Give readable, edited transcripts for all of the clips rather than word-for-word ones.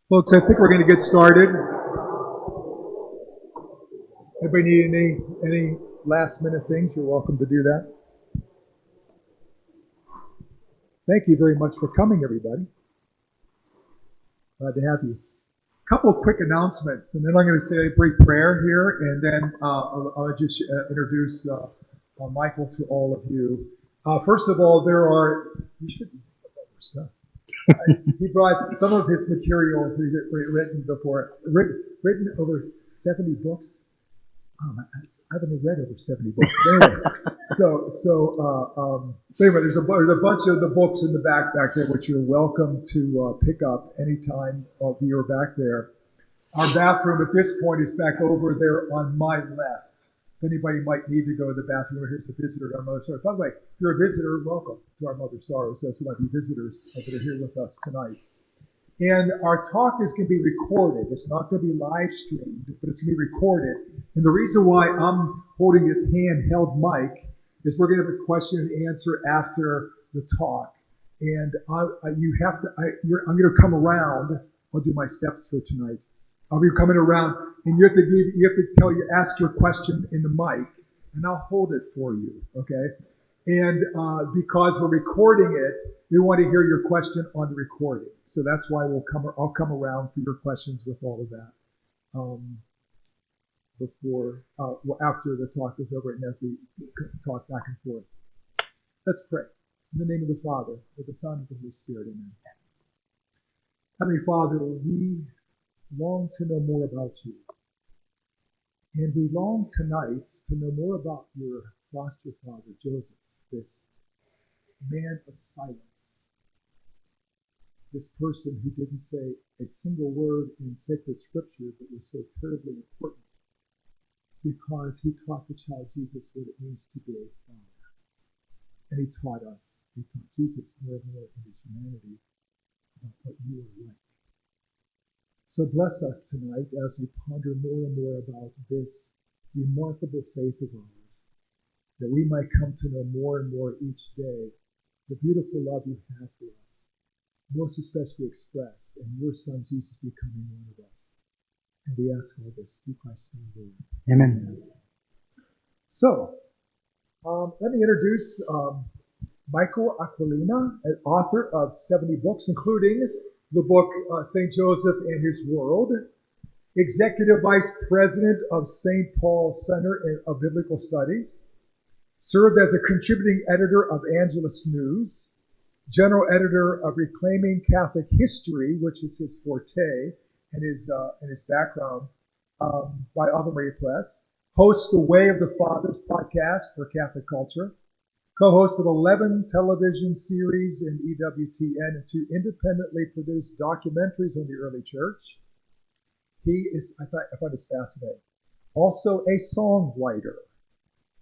Folks, I think we're going to get started. Anybody need any last minute things? You're welcome to do that. Thank you very much for coming, everybody. Glad to have you. A couple of quick announcements, and then I'm going to say a brief prayer here, and then I'll just introduce Michael to all of you. First of all, you should put that your stuff. He brought some of his materials he's written before, written over 70 books. I haven't read over 70 books. Anyway, anyway, there's a bunch of the books in the back there, which you're welcome to pick up anytime you're back there. Our bathroom at this point is back over there on my left. If anybody might need to go to the bathroom, here's a visitor at our Mother's Sorrows. By the way, if you're a visitor, welcome to our Mother's Sorrows. Those who might be visitors that are here with us tonight. And our talk is going to be recorded. It's not going to be live streamed, but it's going to be recorded. And the reason why I'm holding this handheld mic is we're going to have a question and answer after the talk. And I'm going to come around. I'll do my steps for tonight. I'll be coming around, and you have to ask your question in the mic, and I'll hold it for you. Okay? And because we're recording it, we want to hear your question on the recording. So that's why I'll come around for your questions with all of that after the talk is over and as we talk back and forth. Let's pray. In the name of the Father, of the Son, and of the Holy Spirit, amen. Heavenly Father, we long to know more about you. And we long tonight to know more about your foster father, Joseph, this man of silence. This person who didn't say a single word in sacred scripture, but was so terribly important because he taught the child Jesus what it means to be a father. And he taught Jesus more and more in his humanity about what you are like. So bless us tonight as we ponder more and more about this remarkable faith of ours, that we might come to know more and more each day the beautiful love you have for us, most especially expressed in your Son Jesus becoming one of us. And we ask all this through Christ our Lord. Amen. So, let me introduce Michael Aquilina, an author of 70 books, including the book St. Joseph and His World, Executive Vice President of St. Paul Center of Biblical Studies, served as a contributing editor of Angelus News, general editor of Reclaiming Catholic History, which is his forte and his background, by Ave Maria Press, hosts the Way of the Fathers podcast for Catholic culture, co-host of 11 television series in EWTN and 2 independently produced documentaries on the early church. I find this fascinating. Also a songwriter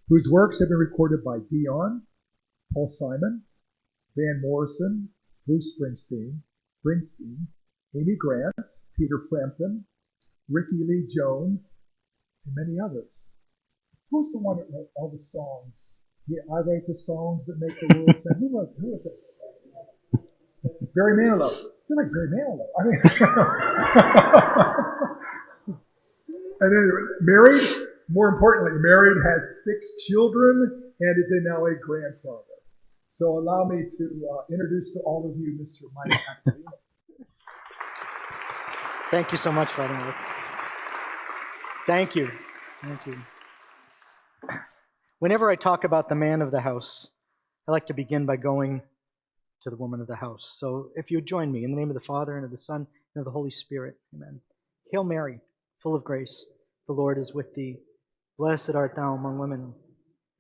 whose works have been recorded by Dion, Paul Simon, Van Morrison, Bruce Springsteen, Amy Grant, Peter Frampton, Ricky Lee Jones, and many others. Who's the one that wrote all the songs? Yeah, I write the songs that make the world sing. Who was it? Barry Manilow. You're like Barry Manilow. I mean, and anyway, married. More importantly, married, has 6 children, and is now a grandfather. So allow me to introduce to all of you Mr. Mike Aquilina. Thank you so much, Father Mark. Thank you. Whenever I talk about the man of the house, I like to begin by going to the woman of the house. So if you would join me in the name of the Father, and of the Son, and of the Holy Spirit. Amen. Hail Mary, full of grace, the Lord is with thee. Blessed art thou among women,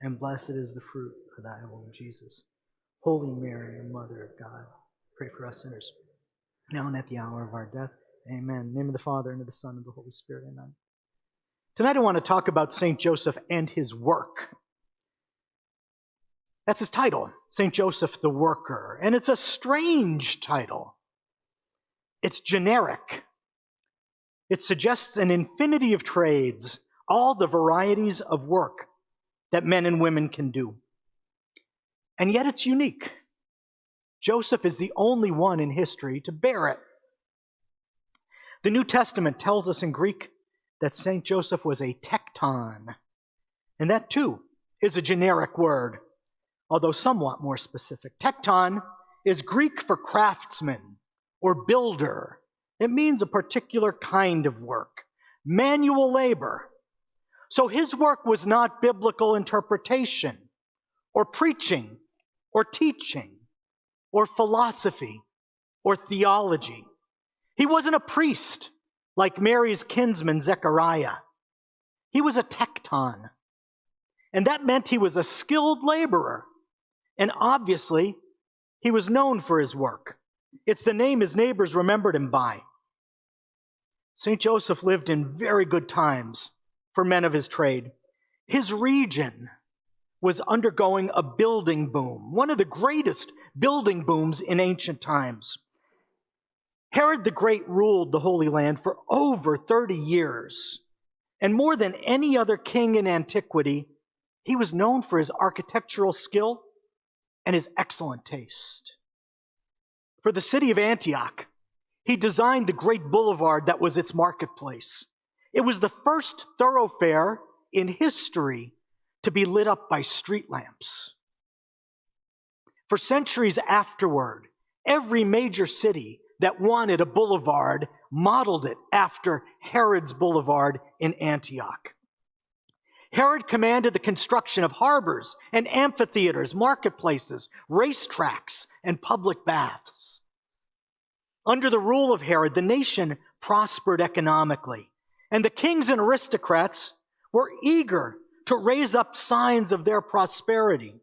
and blessed is the fruit of thy womb, Jesus. Holy Mary, Mother of God, pray for us sinners, now and at the hour of our death. Amen. In the name of the Father, and of the Son, and of the Holy Spirit. Amen. Tonight I want to talk about St. Joseph and his work. That's his title, St. Joseph the Worker. And it's a strange title. It's generic. It suggests an infinity of trades, all the varieties of work that men and women can do. And yet it's unique. Joseph is the only one in history to bear it. The New Testament tells us in Greek that St. Joseph was a tekton. And that too is a generic word, although somewhat more specific. Tekton is Greek for craftsman or builder. It means a particular kind of work, manual labor. So his work was not biblical interpretation or preaching or teaching or philosophy or theology. He wasn't a priest like Mary's kinsman Zechariah. He was a tekton. And that meant he was a skilled laborer. And obviously, he was known for his work. It's the name his neighbors remembered him by. St. Joseph lived in very good times for men of his trade. His region was undergoing a building boom, one of the greatest building booms in ancient times. Herod the Great ruled the Holy Land for over 30 years. And more than any other king in antiquity, he was known for his architectural skill and his excellent taste. For the city of Antioch, he designed the great boulevard that was its marketplace. It was the first thoroughfare in history to be lit up by street lamps. For centuries afterward, every major city that wanted a boulevard modeled it after Herod's boulevard in Antioch. Herod commanded the construction of harbors and amphitheaters, marketplaces, racetracks, and public baths. Under the rule of Herod, the nation prospered economically, and the kings and aristocrats were eager to raise up signs of their prosperity.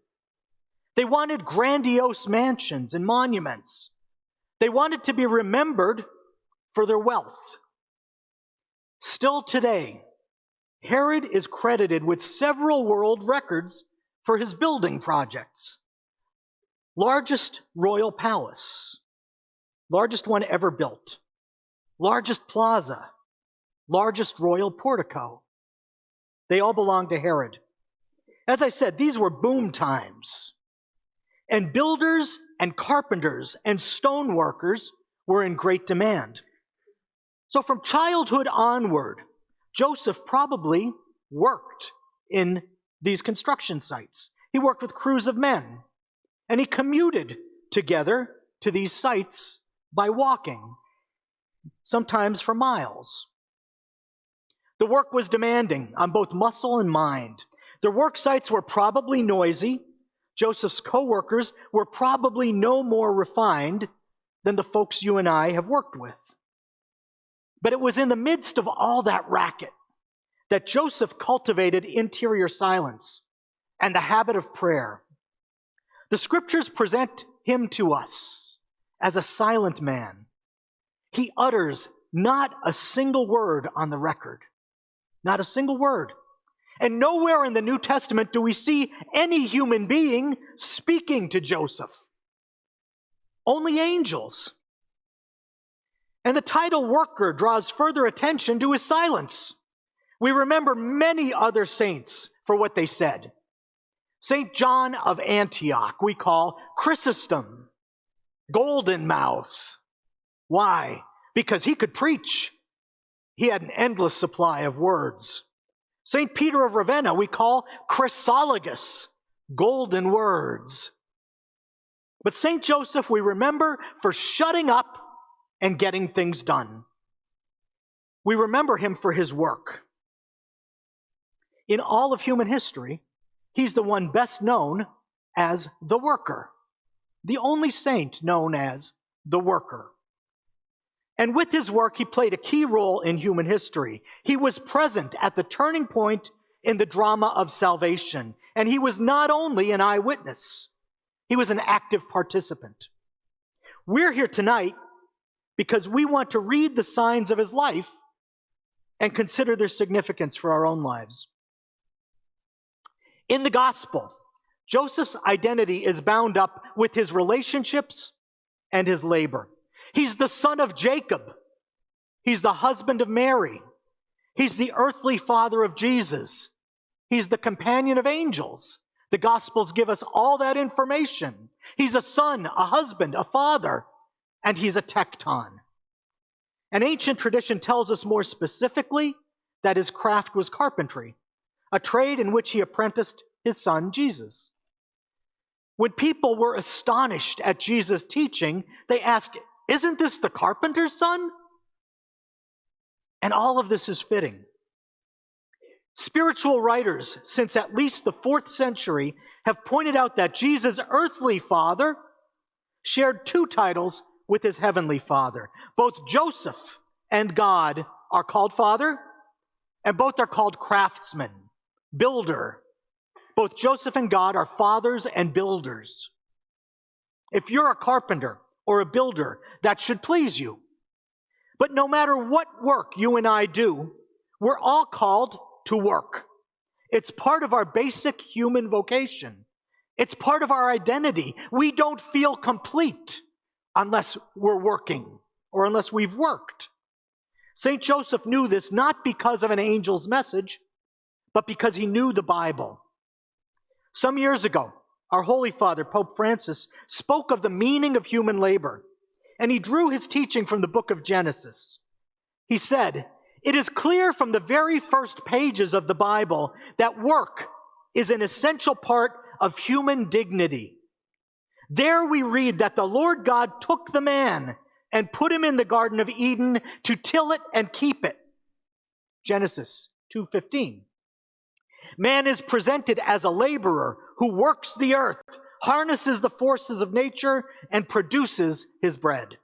They wanted grandiose mansions and monuments. They wanted to be remembered for their wealth. Still today, Herod is credited with several world records for his building projects. Largest royal palace, largest one ever built, largest plaza, largest royal portico. They all belong to Herod. As I said, these were boom times. And builders and carpenters and stoneworkers were in great demand. So from childhood onward, Joseph probably worked in these construction sites. He worked with crews of men, and he commuted together to these sites by walking, sometimes for miles. The work was demanding on both muscle and mind. The work sites were probably noisy. Joseph's co-workers were probably no more refined than the folks you and I have worked with. But it was in the midst of all that racket that Joseph cultivated interior silence and the habit of prayer. The scriptures present him to us as a silent man. He utters not a single word on the record. Not a single word. And nowhere in the New Testament do we see any human being speaking to Joseph. Only angels. And the title worker draws further attention to his silence. We remember many other saints for what they said. St. John of Antioch we call Chrysostom, golden mouth. Why? Because he could preach. He had an endless supply of words. St. Peter of Ravenna we call Chrysologus, golden words. But St. Joseph we remember for shutting up and getting things done. We remember him for his work. In all of human history, he's the one best known as the worker, the only saint known as the worker. And with his work, he played a key role in human history. He was present at the turning point in the drama of salvation. And he was not only an eyewitness, he was an active participant. We're here tonight because we want to read the signs of his life and consider their significance for our own lives. In the gospel, Joseph's identity is bound up with his relationships and his labor. He's the son of Jacob. He's the husband of Mary. He's the earthly father of Jesus. He's the companion of angels. The Gospels give us all that information. He's a son, a husband, a father, and he's a tekton. And ancient tradition tells us more specifically that his craft was carpentry, a trade in which he apprenticed his son Jesus. When people were astonished at Jesus' teaching, they asked, "Isn't this the carpenter's son?" And all of this is fitting. Spiritual writers since at least the 4th century have pointed out that Jesus' earthly father shared 2 titles with his heavenly Father. Both Joseph and God are called Father, and both are called craftsman, builder. Both Joseph and God are fathers and builders. If you're a carpenter or a builder, that should please you. But no matter what work you and I do, we're all called to work. It's part of our basic human vocation. It's part of our identity. We don't feel complete unless we're working or unless we've worked. St. Joseph knew this not because of an angel's message, but because he knew the Bible. Some years ago, our Holy Father, Pope Francis, spoke of the meaning of human labor, and he drew his teaching from the book of Genesis. He said, "It is clear from the very first pages of the Bible that work is an essential part of human dignity. There we read that the Lord God took the man and put him in the Garden of Eden to till it and keep it." Genesis 2:15. Man is presented as a laborer who works the earth, harnesses the forces of nature, and produces his bread.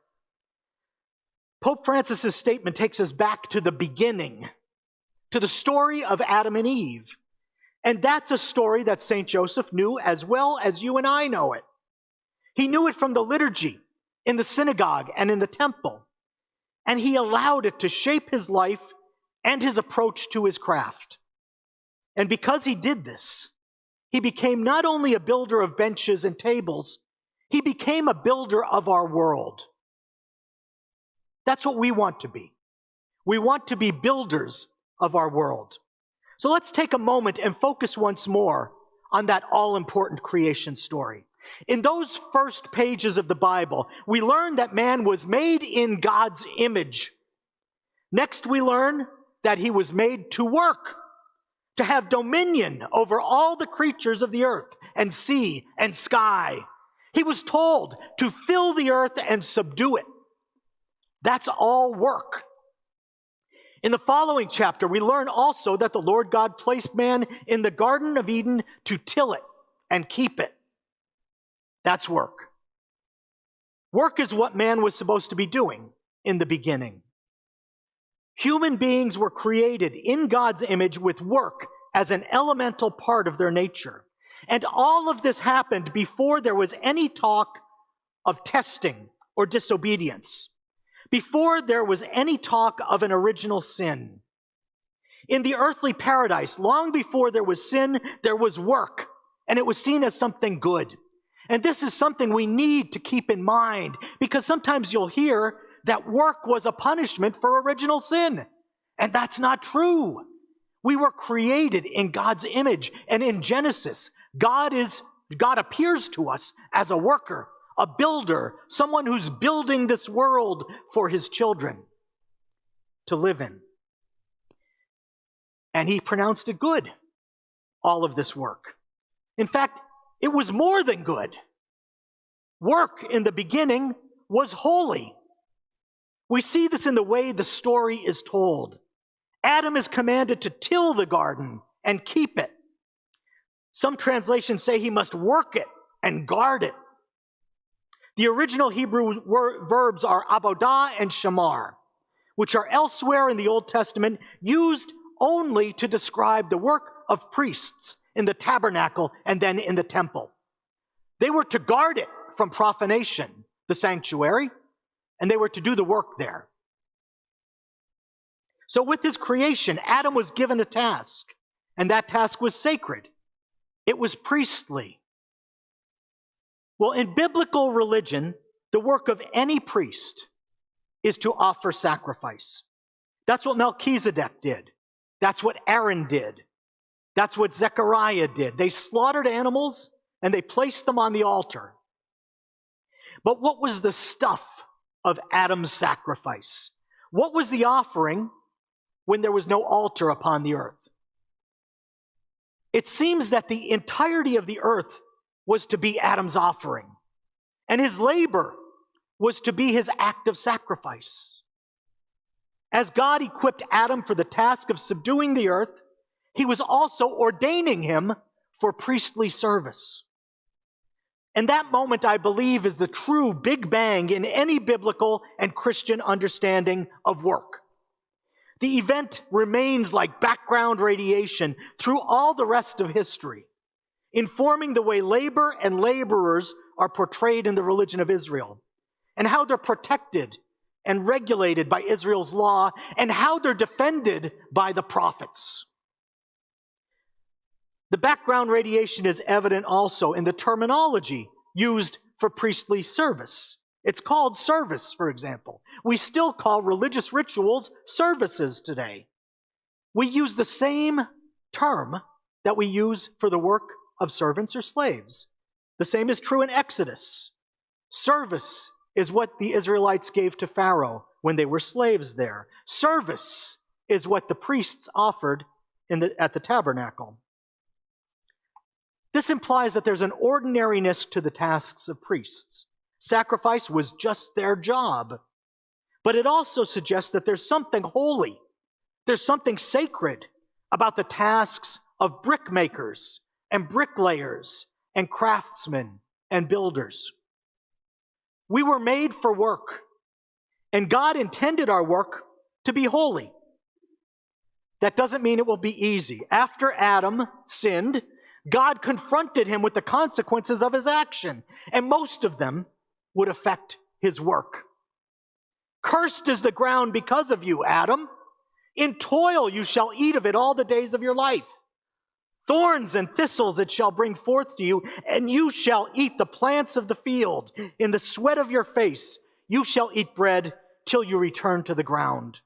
Pope Francis's statement takes us back to the beginning, to the story of Adam and Eve. And that's a story that St. Joseph knew as well as you and I know it. He knew it from the liturgy, in the synagogue, and in the temple. And he allowed it to shape his life and his approach to his craft. And because he did this, he became not only a builder of benches and tables, he became a builder of our world. That's what we want to be. We want to be builders of our world. So let's take a moment and focus once more on that all-important creation story. In those first pages of the Bible, we learn that man was made in God's image. Next, we learn that he was made to work, to have dominion over all the creatures of the earth and sea and sky. He was told to fill the earth and subdue it. That's all work. In the following chapter, we learn also that the Lord God placed man in the Garden of Eden to till it and keep it. That's work. Work is what man was supposed to be doing in the beginning. Human beings were created in God's image with work as an elemental part of their nature. And all of this happened before there was any talk of testing or disobedience, before there was any talk of an original sin. In the earthly paradise, long before there was sin, there was work, and it was seen as something good. And this is something we need to keep in mind, because sometimes you'll hear that work was a punishment for original sin. And that's not true. We were created in God's image. And in Genesis, God appears to us as a worker, a builder, someone who's building this world for his children to live in. And he pronounced it good, all of this work. In fact, it was more than good. Work in the beginning was holy. We see this in the way the story is told. Adam is commanded to till the garden and keep it. Some translations say he must work it and guard it. The original Hebrew verbs are abodah and shamar, which are elsewhere in the Old Testament used only to describe the work of priests in the tabernacle and then in the temple. They were to guard it from profanation, the sanctuary, and they were to do the work there. So with his creation, Adam was given a task, and that task was sacred. It was priestly. Well, in biblical religion, the work of any priest is to offer sacrifice. That's what Melchizedek did. That's what Aaron did. That's what Zechariah did. They slaughtered animals and they placed them on the altar. But what was the stuff of Adam's sacrifice? What was the offering when there was no altar upon the earth? It seems that the entirety of the earth was to be Adam's offering, and his labor was to be his act of sacrifice. As God equipped Adam for the task of subduing the earth, he was also ordaining him for priestly service. And that moment, I believe, is the true Big Bang in any biblical and Christian understanding of work. The event remains like background radiation through all the rest of history, informing the way labor and laborers are portrayed in the religion of Israel, and how they're protected and regulated by Israel's law, and how they're defended by the prophets. The background radiation is evident also in the terminology used for priestly service. It's called service, for example. We still call religious rituals services today. We use the same term that we use for the work of servants or slaves. The same is true in Exodus. Service is what the Israelites gave to Pharaoh when they were slaves there. Service is what the priests offered at the tabernacle. This implies that there's an ordinariness to the tasks of priests. Sacrifice was just their job. But it also suggests that there's something holy, there's something sacred about the tasks of brickmakers and bricklayers and craftsmen and builders. We were made for work, and God intended our work to be holy. That doesn't mean it will be easy. After Adam sinned, God confronted him with the consequences of his action, and most of them would affect his work. Cursed is the ground because of you, Adam. In toil you shall eat of it all the days of your life. Thorns and thistles it shall bring forth to you, and you shall eat the plants of the field. In the sweat of your face you shall eat bread till you return to the ground.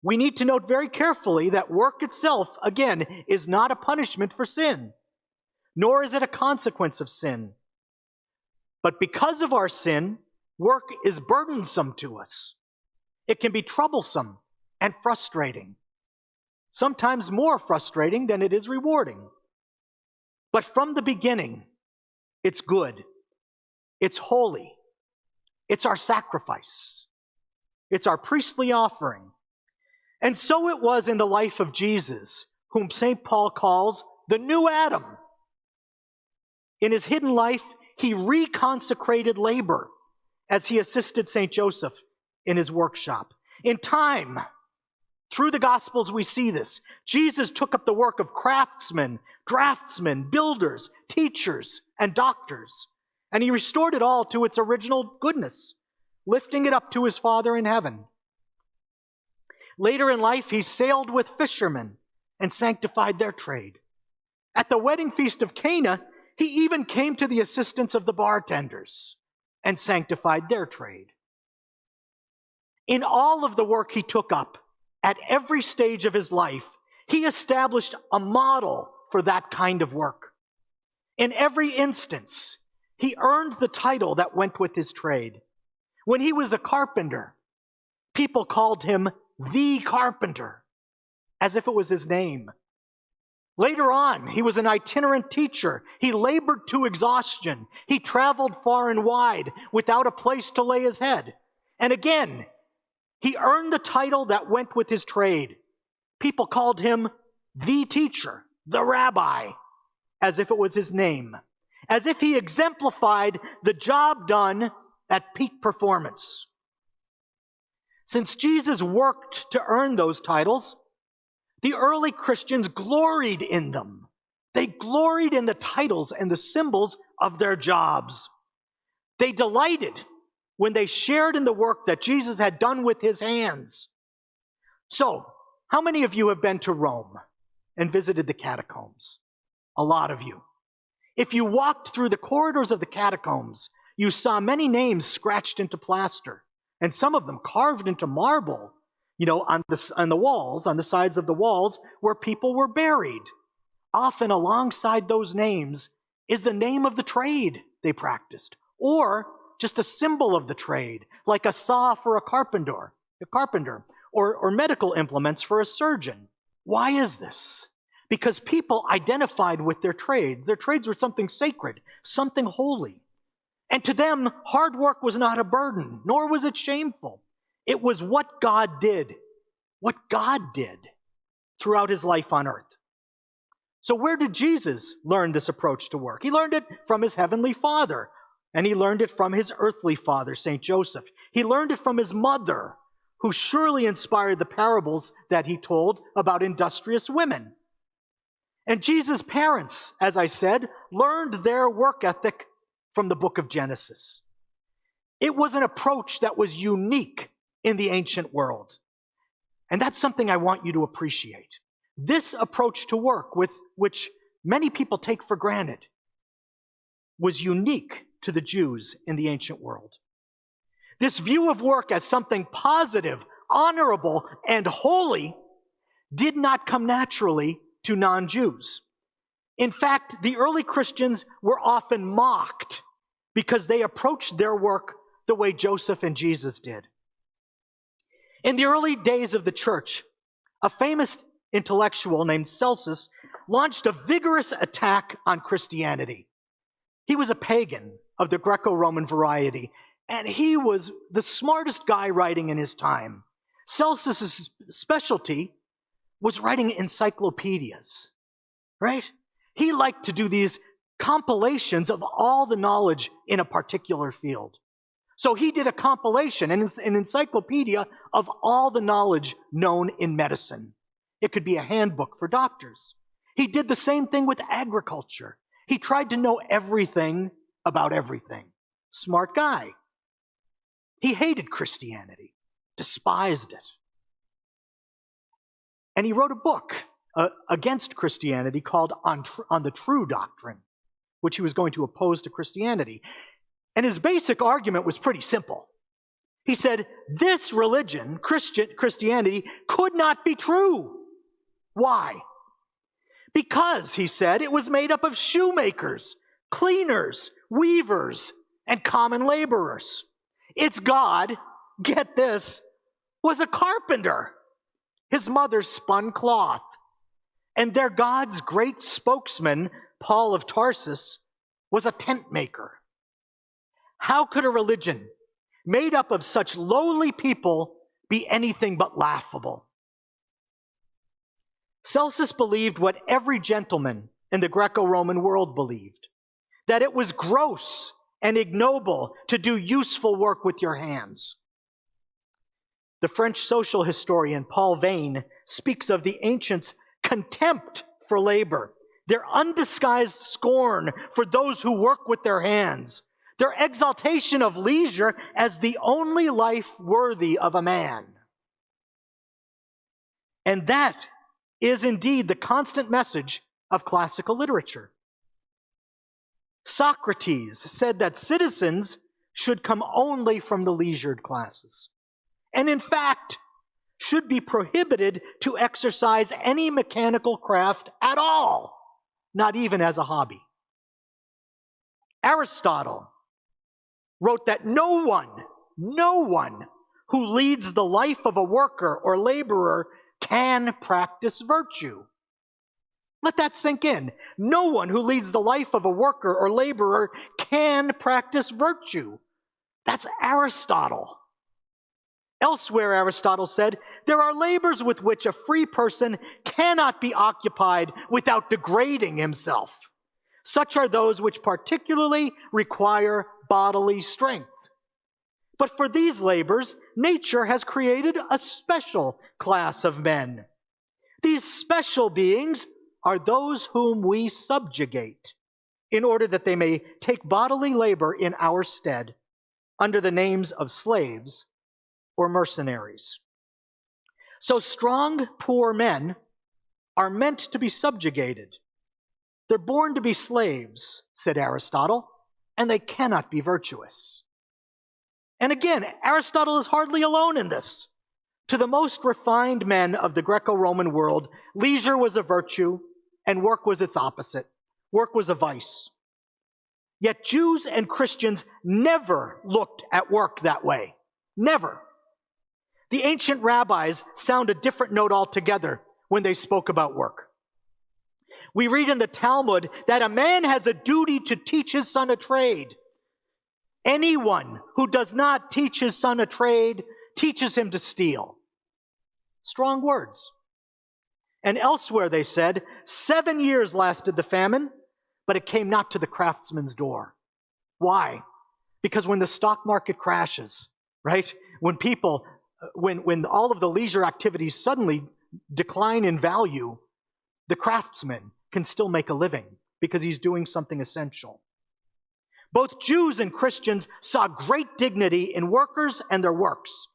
We need to note very carefully that work itself, again, is not a punishment for sin, nor is it a consequence of sin. But because of our sin, work is burdensome to us. It can be troublesome and frustrating, sometimes more frustrating than it is rewarding. But from the beginning, it's good, it's holy, it's our sacrifice, it's our priestly offering. And so it was in the life of Jesus, whom St. Paul calls the new Adam. In his hidden life, he reconsecrated labor as he assisted St. Joseph in his workshop. In time, through the Gospels we see this. Jesus took up the work of craftsmen, draftsmen, builders, teachers, and doctors, and he restored it all to its original goodness, lifting it up to his Father in heaven. Later in life, he sailed with fishermen and sanctified their trade. At the wedding feast of Cana, he even came to the assistance of the bartenders and sanctified their trade. In all of the work he took up, at every stage of his life, he established a model for that kind of work. In every instance, he earned the title that went with his trade. When he was a carpenter, people called him the carpenter, as if it was his name. Later on, he was an itinerant teacher. He labored to exhaustion. He traveled far and wide without a place to lay his head. And again, he earned the title that went with his trade. People called him the teacher, the rabbi, as if it was his name, as if he exemplified the job done at peak performance. Since Jesus worked to earn those titles, the early Christians gloried in them. They gloried in the titles and the symbols of their jobs. They delighted when they shared in the work that Jesus had done with his hands. So, how many of you have been to Rome and visited the catacombs? A lot of you. If you walked through the corridors of the catacombs, you saw many names scratched into plaster, and some of them carved into marble, on the walls, on the sides of the walls where people were buried. Often alongside those names is the name of the trade they practiced, or just a symbol of the trade, like a saw for a carpenter, or medical implements for a surgeon. Why is this? Because people identified with their trades. Their trades were something sacred, something holy. And to them, hard work was not a burden, nor was it shameful. It was what God did throughout his life on earth. So where did Jesus learn this approach to work? He learned it from his heavenly Father, and he learned it from his earthly father, St. Joseph. He learned it from his mother, who surely inspired the parables that he told about industrious women. And Jesus' parents, as I said, learned their work ethic from the book of Genesis. It was an approach that was unique in the ancient world. And that's something I want you to appreciate. This approach to work, with which many people take for granted, was unique to the Jews in the ancient world. This view of work as something positive, honorable, and holy did not come naturally to non-Jews. In fact, the early Christians were often mocked because they approached their work the way Joseph and Jesus did. In the early days of the church, a famous intellectual named Celsus launched a vigorous attack on Christianity. He was a pagan of the Greco-Roman variety, and he was the smartest guy writing in his time. Celsus's specialty was writing encyclopedias, right? He liked to do these compilations of all the knowledge in a particular field. So he did a compilation, an encyclopedia of all the knowledge known in medicine. It could be a handbook for doctors. He did the same thing with agriculture. He tried to know everything about everything. Smart guy. He hated Christianity, despised it. And he wrote a book against Christianity called On the True Doctrine, which he was going to oppose to Christianity. And his basic argument was pretty simple. He said, this religion, Christianity, could not be true. Why? Because, he said, it was made up of shoemakers, cleaners, weavers, and common laborers. Its God, get this, was a carpenter. His mother spun cloth. And their God's great spokesman, Paul of Tarsus, was a tent maker. How could a religion made up of such lowly people be anything but laughable? Celsus believed what every gentleman in the Greco-Roman world believed, that it was gross and ignoble to do useful work with your hands. The French social historian Paul Vane speaks of the ancients' contempt for labor, their undisguised scorn for those who work with their hands, their exaltation of leisure as the only life worthy of a man. And that is indeed the constant message of classical literature. Socrates said that citizens should come only from the leisured classes, and in fact, should be prohibited to exercise any mechanical craft at all, not even as a hobby. Aristotle wrote that no one who leads the life of a worker or laborer can practice virtue. Let that sink in. No one who leads the life of a worker or laborer can practice virtue. That's Aristotle. Elsewhere, Aristotle said, there are labors with which a free person cannot be occupied without degrading himself. Such are those which particularly require bodily strength. But for these labors, nature has created a special class of men. These special beings are those whom we subjugate in order that they may take bodily labor in our stead under the names of slaves or mercenaries. So strong, poor men are meant to be subjugated. They're born to be slaves, said Aristotle, and they cannot be virtuous. And again, Aristotle is hardly alone in this. To the most refined men of the Greco-Roman world, leisure was a virtue and work was its opposite. Work was a vice. Yet Jews and Christians never looked at work that way. Never. The ancient rabbis sound a different note altogether when they spoke about work. We read in the Talmud that a man has a duty to teach his son a trade. Anyone who does not teach his son a trade teaches him to steal. Strong words. And elsewhere they said, 7 years lasted the famine, but it came not to the craftsman's door. Why? Because when the stock market crashes, right? When all of the leisure activities suddenly decline in value, the craftsman can still make a living because he's doing something essential. Both Jews and Christians saw great dignity in workers and their works.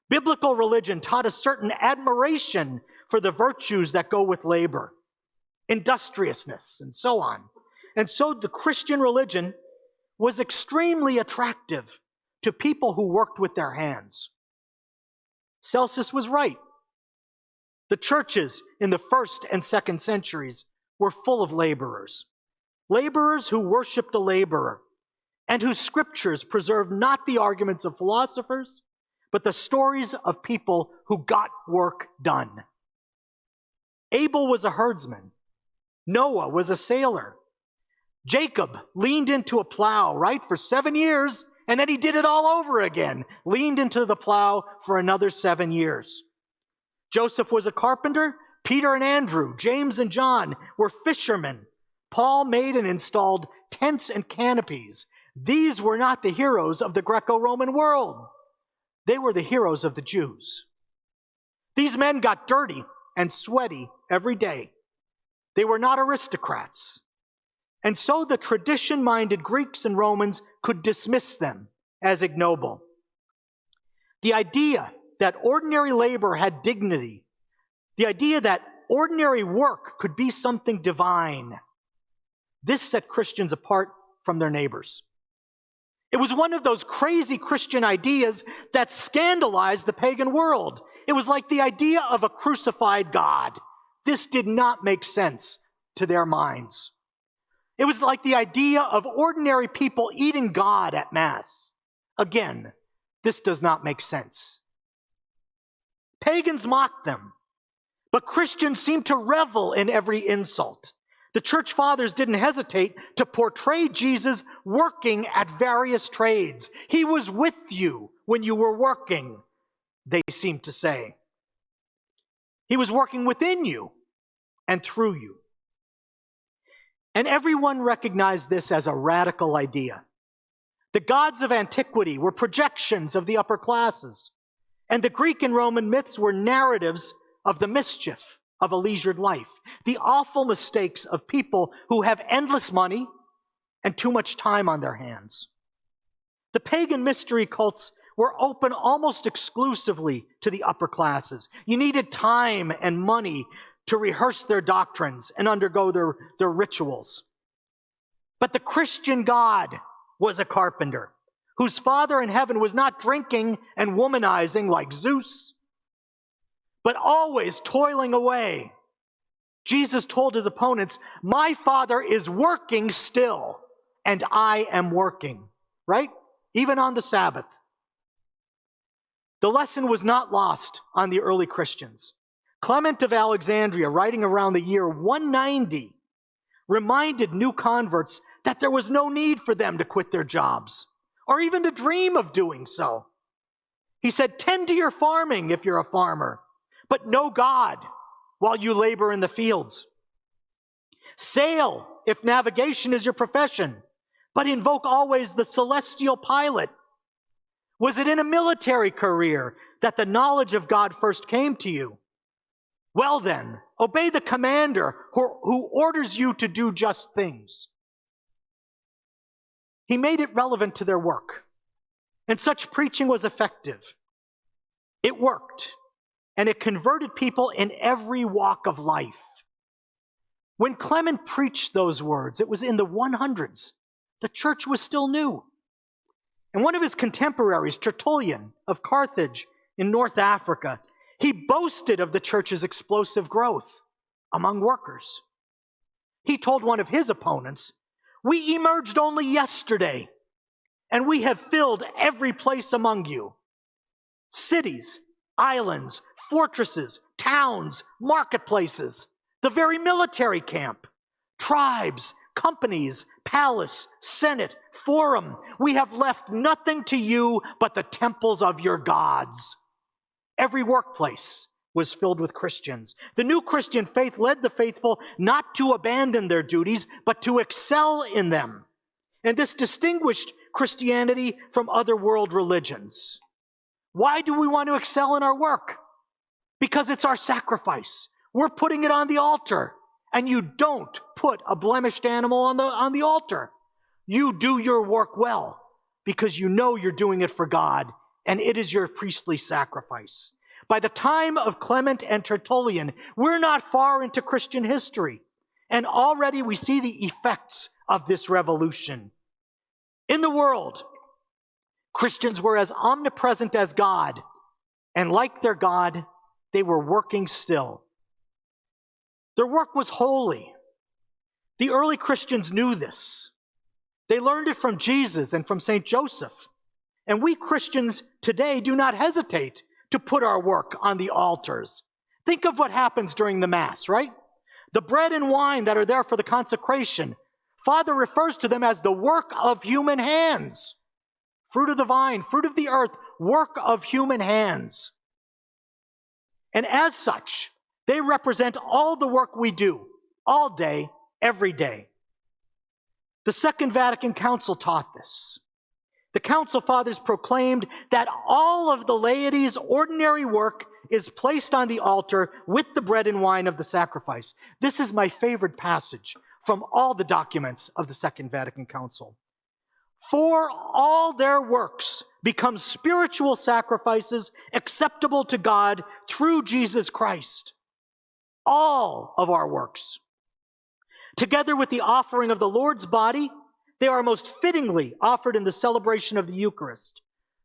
Biblical religion taught a certain admiration for the virtues that go with labor, industriousness, and so on. And so the Christian religion was extremely attractive to people who worked with their hands. Celsus was right. The churches in the 1st and 2nd centuries were full of laborers who worshiped a laborer, and whose scriptures preserved not the arguments of philosophers, but the stories of people who got work done. Abel was a herdsman. Noah was a sailor. Jacob leaned into a plow, right, for 7 years, and then he did it all over again, leaned into the plow for another 7 years. Joseph was a carpenter. Peter and Andrew, James and John were fishermen. Paul made and installed tents and canopies. These were not the heroes of the Greco-Roman world. They were the heroes of the Jews. These men got dirty and sweaty every day. They were not aristocrats. And so the tradition-minded Greeks and Romans could dismiss them as ignoble. The idea that ordinary labor had dignity, the idea that ordinary work could be something divine, this set Christians apart from their neighbors. It was one of those crazy Christian ideas that scandalized the pagan world. It was like the idea of a crucified God. This did not make sense to their minds. It was like the idea of ordinary people eating God at Mass. Again, this does not make sense. Pagans mocked them, but Christians seemed to revel in every insult. The church fathers didn't hesitate to portray Jesus working at various trades. He was with you when you were working, they seemed to say. He was working within you and through you. And everyone recognized this as a radical idea. The gods of antiquity were projections of the upper classes, and the Greek and Roman myths were narratives of the mischief of a leisured life, the awful mistakes of people who have endless money and too much time on their hands. The pagan mystery cults were open almost exclusively to the upper classes. You needed time and money to rehearse their doctrines and undergo their rituals. But the Christian God was a carpenter, whose Father in heaven was not drinking and womanizing like Zeus, but always toiling away. Jesus told his opponents, "My Father is working still, and I am working." Right? Even on the Sabbath. The lesson was not lost on the early Christians. Clement of Alexandria, writing around the year 190, reminded new converts that there was no need for them to quit their jobs, or even to dream of doing so. He said, "Tend to your farming if you're a farmer, but know God while you labor in the fields. Sail if navigation is your profession, but invoke always the celestial pilot." Was it in a military career that the knowledge of God first came to you? Well then, obey the commander who orders you to do just things. He made it relevant to their work, and such preaching was effective. It worked, and it converted people in every walk of life. When Clement preached those words, it was in the 100s. The church was still new. And one of his contemporaries, Tertullian of Carthage in North Africa, he boasted of the church's explosive growth among workers. He told one of his opponents, We emerged only yesterday, and we have filled every place among you. Cities, islands, fortresses, towns, marketplaces, the very military camp, tribes, companies, palace, senate, forum. We have left nothing to you but the temples of your gods. Every workplace was filled with Christians. The new Christian faith led the faithful not to abandon their duties, but to excel in them. And this distinguished Christianity from other world religions. Why do we want to excel in our work? Because it's our sacrifice. We're putting it on the altar. And you don't put a blemished animal on the altar. You do your work well because you know you're doing it for God, and it is your priestly sacrifice. By the time of Clement and Tertullian, we're not far into Christian history, and already we see the effects of this revolution. In the world, Christians were as omnipresent as God, and like their God, they were working still. Their work was holy. The early Christians knew this. They learned it from Jesus and from St. Joseph. And we Christians today do not hesitate to put our work on the altars. Think of what happens during the Mass, right? The bread and wine that are there for the consecration, Father refers to them as the work of human hands. Fruit of the vine, fruit of the earth, work of human hands. And as such, they represent all the work we do, all day, every day. The Second Vatican Council taught this. The Council Fathers proclaimed that all of the laity's ordinary work is placed on the altar with the bread and wine of the sacrifice. This is my favorite passage from all the documents of the Second Vatican Council. For all their works become spiritual sacrifices acceptable to God through Jesus Christ. All of our works. Together with the offering of the Lord's body, they are most fittingly offered in the celebration of the Eucharist.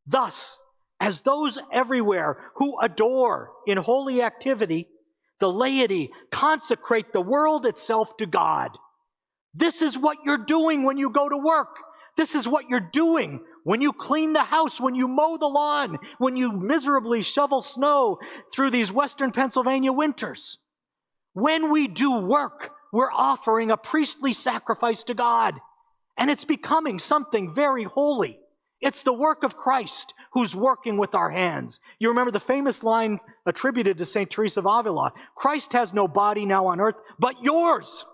Thus, as those everywhere who adore in holy activity, the laity consecrate the world itself to God. This is what you're doing when you go to work. This is what you're doing when you clean the house, when you mow the lawn, when you miserably shovel snow through these western Pennsylvania winters. When we do work, we're offering a priestly sacrifice to God, and it's becoming something very holy. It's the work of Christ who's working with our hands. You remember the famous line attributed to St. Teresa of Avila, Christ has no body now on earth but yours.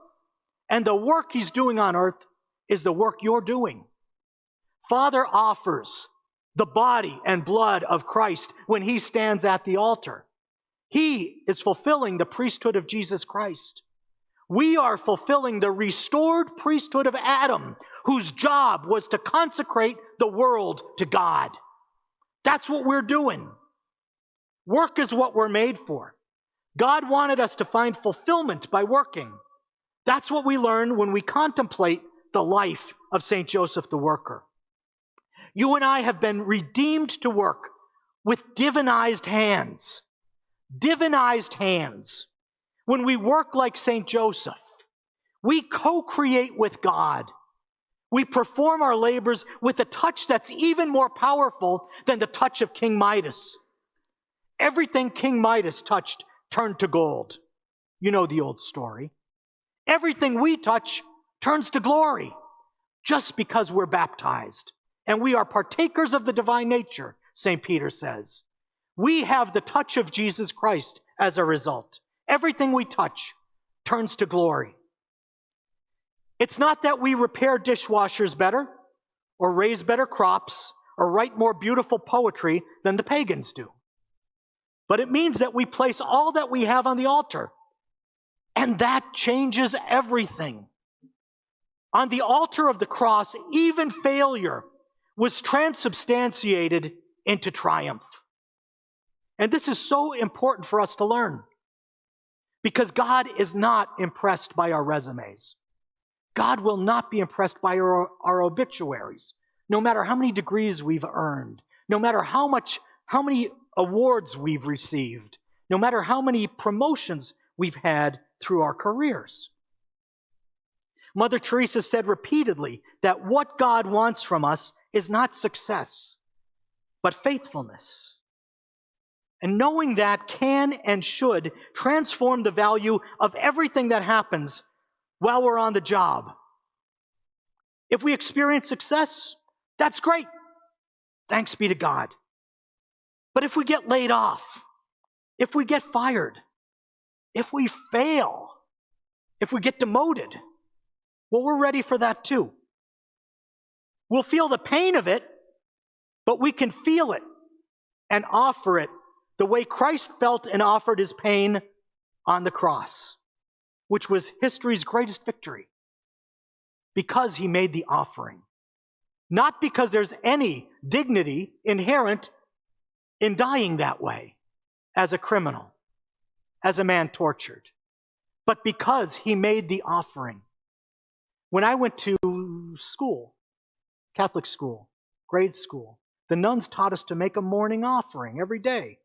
And the work he's doing on earth is the work you're doing. Father offers the body and blood of Christ when he stands at the altar. He is fulfilling the priesthood of Jesus Christ. We are fulfilling the restored priesthood of Adam, whose job was to consecrate the world to God. That's what we're doing. Work is what we're made for. God wanted us to find fulfillment by working. That's what we learn when we contemplate the life of St. Joseph the Worker. You and I have been redeemed to work with divinized hands. Divinized hands. When we work like St. Joseph, we co-create with God. We perform our labors with a touch that's even more powerful than the touch of King Midas. Everything King Midas touched turned to gold. You know the old story. Everything we touch turns to glory just because we're baptized. And we are partakers of the divine nature, St. Peter says. We have the touch of Jesus Christ as a result. Everything we touch turns to glory. It's not that we repair dishwashers better, or raise better crops, or write more beautiful poetry than the pagans do. But it means that we place all that we have on the altar. And that changes everything. On the altar of the cross, even failure was transubstantiated into triumph. And this is so important for us to learn, because God is not impressed by our resumes. God will not be impressed by our obituaries, no matter how many degrees we've earned, no matter how many awards we've received, no matter how many promotions we've had through our careers. Mother Teresa said repeatedly that what God wants from us is not success, but faithfulness. And knowing that can and should transform the value of everything that happens while we're on the job. If we experience success, that's great. Thanks be to God. But if we get laid off, if we get fired, if we fail, if we get demoted, well, we're ready for that too. We'll feel the pain of it, but we can feel it and offer it the way Christ felt and offered his pain on the cross, which was history's greatest victory, because he made the offering. Not because there's any dignity inherent in dying that way as a criminal, as a man tortured, but because he made the offering. When I went to school, Catholic school, grade school, the nuns taught us to make a morning offering every day.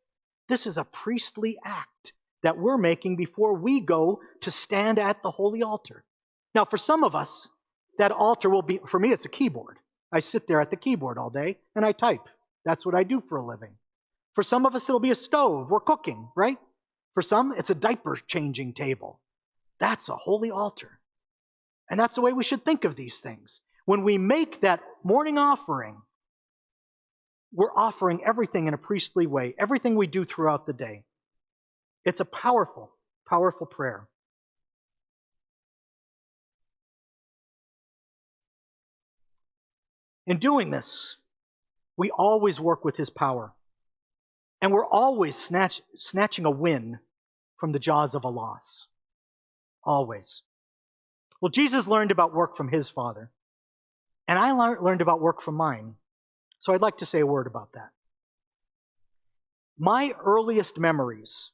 This is a priestly act that we're making before we go to stand at the holy altar. Now, for some of us, that altar will be, for me, it's a keyboard. I sit there at the keyboard all day and I type. That's what I do for a living. For some of us, it'll be a stove. We're cooking, right? For some, it's a diaper changing table. That's a holy altar. And that's the way we should think of these things. When we make that morning offering, we're offering everything in a priestly way, everything we do throughout the day. It's a powerful, powerful prayer. In doing this, we always work with his power. And we're always snatching a win from the jaws of a loss. Always. Well, Jesus learned about work from his Father. And I learned about work from mine. So I'd like to say a word about that. My earliest memories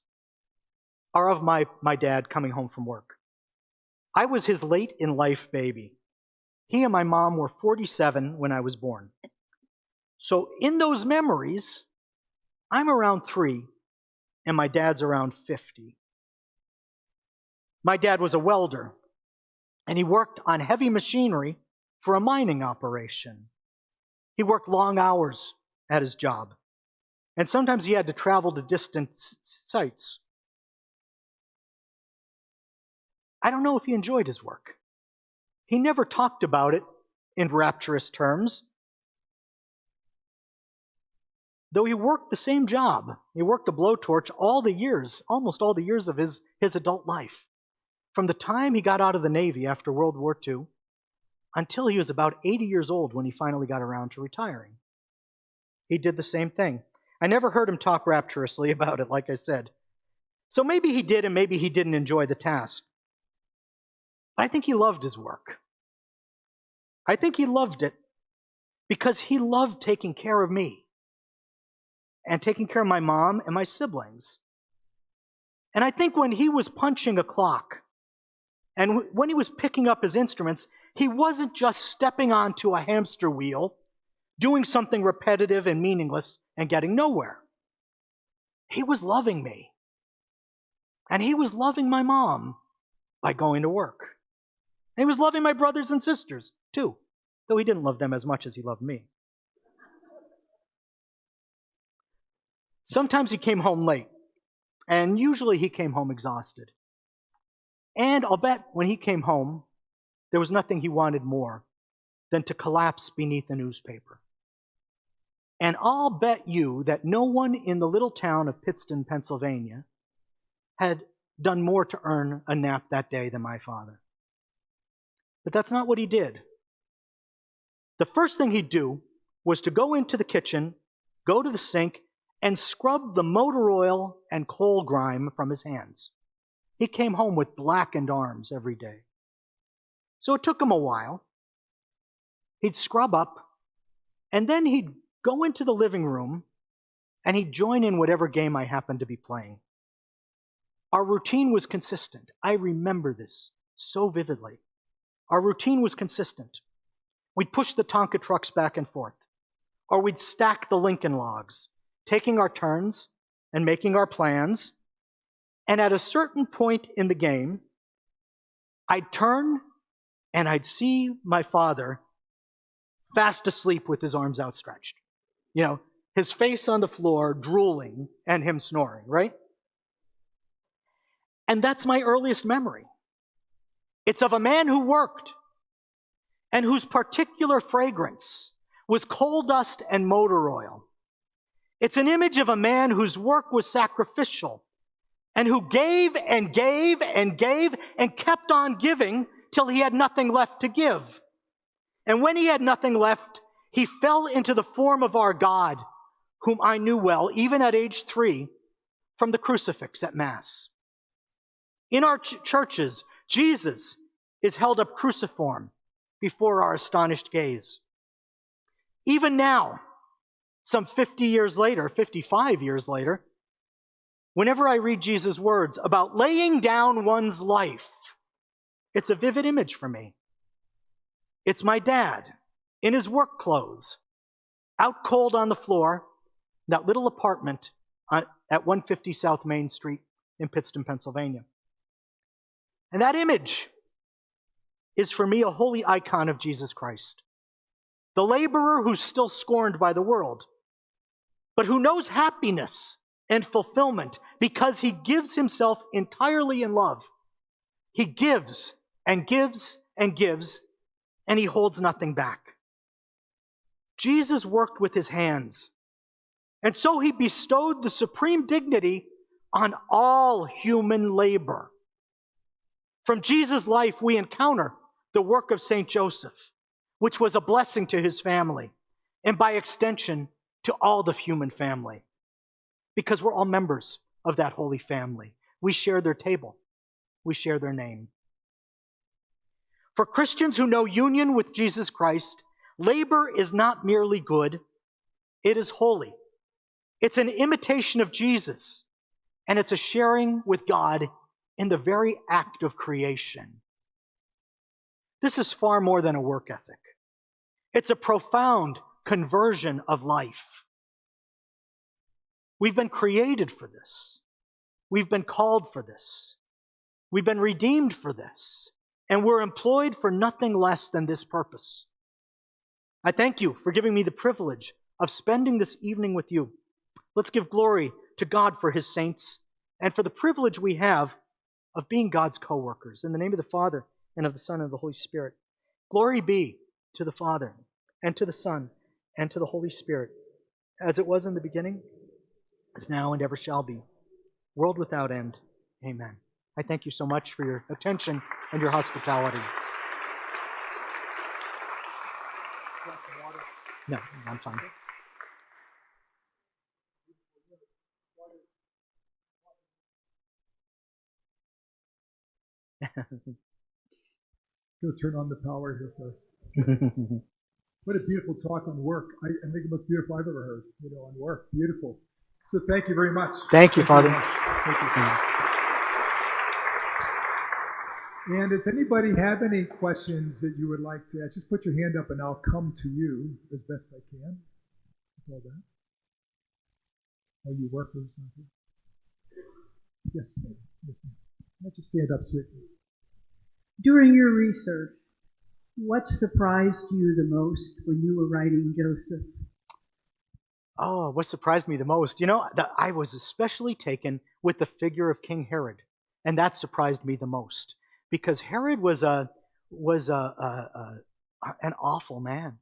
are of my dad coming home from work. I was his late-in-life baby. He and my mom were 47 when I was born. So in those memories, I'm around 3, and my dad's around 50. My dad was a welder, and he worked on heavy machinery for a mining operation. He worked long hours at his job, and sometimes he had to travel to distant sites. I don't know if he enjoyed his work. He never talked about it in rapturous terms. Though he worked the same job, he worked a blowtorch almost all the years of his adult life. From the time he got out of the Navy after World War II until he was about 80 years old when he finally got around to retiring. He did the same thing. I never heard him talk rapturously about it, like I said. So maybe he did and maybe he didn't enjoy the task. But I think he loved his work. I think he loved it because he loved taking care of me and taking care of my mom and my siblings. And I think when he was punching a clock and when he was picking up his instruments, he wasn't just stepping onto a hamster wheel, doing something repetitive and meaningless and getting nowhere. He was loving me. And he was loving my mom by going to work. And he was loving my brothers and sisters, too, though he didn't love them as much as he loved me. Sometimes he came home late, and usually he came home exhausted. And I'll bet when he came home, there was nothing he wanted more than to collapse beneath a newspaper. And I'll bet you that no one in the little town of Pittston, Pennsylvania, had done more to earn a nap that day than my father. But that's not what he did. The first thing he'd do was to go into the kitchen, go to the sink, and scrub the motor oil and coal grime from his hands. He came home with blackened arms every day. So it took him a while. He'd scrub up, and then he'd go into the living room, and he'd join in whatever game I happened to be playing. Our routine was consistent. I remember this so vividly. Our routine was consistent. We'd push the Tonka trucks back and forth, or we'd stack the Lincoln logs, taking our turns and making our plans. And at a certain point in the game, I'd turn and I'd see my father fast asleep with his arms outstretched. His face on the floor, drooling, and him snoring, right? And that's my earliest memory. It's of a man who worked and whose particular fragrance was coal dust and motor oil. It's an image of a man whose work was sacrificial and who gave and gave and gave and kept on giving till he had nothing left to give. And when he had nothing left, he fell into the form of our God, whom I knew well, even at age 3, from the crucifix at Mass. In our churches, Jesus is held up cruciform before our astonished gaze. Even now, some 50 years later, 55 years later, whenever I read Jesus' words about laying down one's life, it's a vivid image for me. It's my dad in his work clothes, out cold on the floor, that little apartment at 150 South Main Street in Pittston, Pennsylvania. And that image is for me a holy icon of Jesus Christ, the laborer who's still scorned by the world, but who knows happiness and fulfillment because he gives himself entirely in love. He gives and gives and gives, and he holds nothing back. Jesus worked with his hands, and so he bestowed the supreme dignity on all human labor. From Jesus' life, we encounter the work of St. Joseph, which was a blessing to his family, and by extension, to all the human family, because we're all members of that holy family. We share their table. We share their name. For Christians who know union with Jesus Christ, labor is not merely good, it is holy. It's an imitation of Jesus, and it's a sharing with God in the very act of creation. This is far more than a work ethic. It's a profound conversion of life. We've been created for this. We've been called for this. We've been redeemed for this. And we're employed for nothing less than this purpose. I thank you for giving me the privilege of spending this evening with you. Let's give glory to God for his saints and for the privilege we have of being God's co-workers. In the name of the Father, and of the Son, and of the Holy Spirit. Glory be to the Father, and to the Son, and to the Holy Spirit, as it was in the beginning, is now, and ever shall be, world without end. Amen. I thank you so much for your attention and your hospitality. No, I'm fine. Go turn on the power here first. What a beautiful talk on work. I think the most beautiful I've ever heard, on work. Beautiful. So thank you very much. Thank you, Father. Thank you. And does anybody have any questions that you would like to ask? Just put your hand up and I'll come to you as best I can. All that. Oh, you workers not here? Yes, ma'am. Yes, ma'am. Why don't you stand up, sweetie? During your research, what surprised you the most when you were writing Joseph? Oh, what surprised me the most? I was especially taken with the figure of King Herod, and that surprised me the most because Herod was an awful man,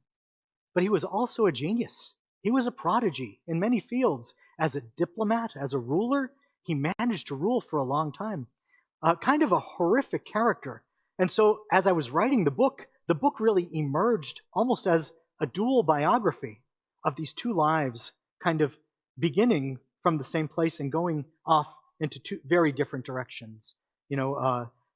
but he was also a genius. He was a prodigy in many fields. As a diplomat, as a ruler, he managed to rule for a long time. Kind of a horrific character. And so as I was writing the book really emerged almost as a dual biography of these two lives, kind of beginning from the same place and going off into two very different directions.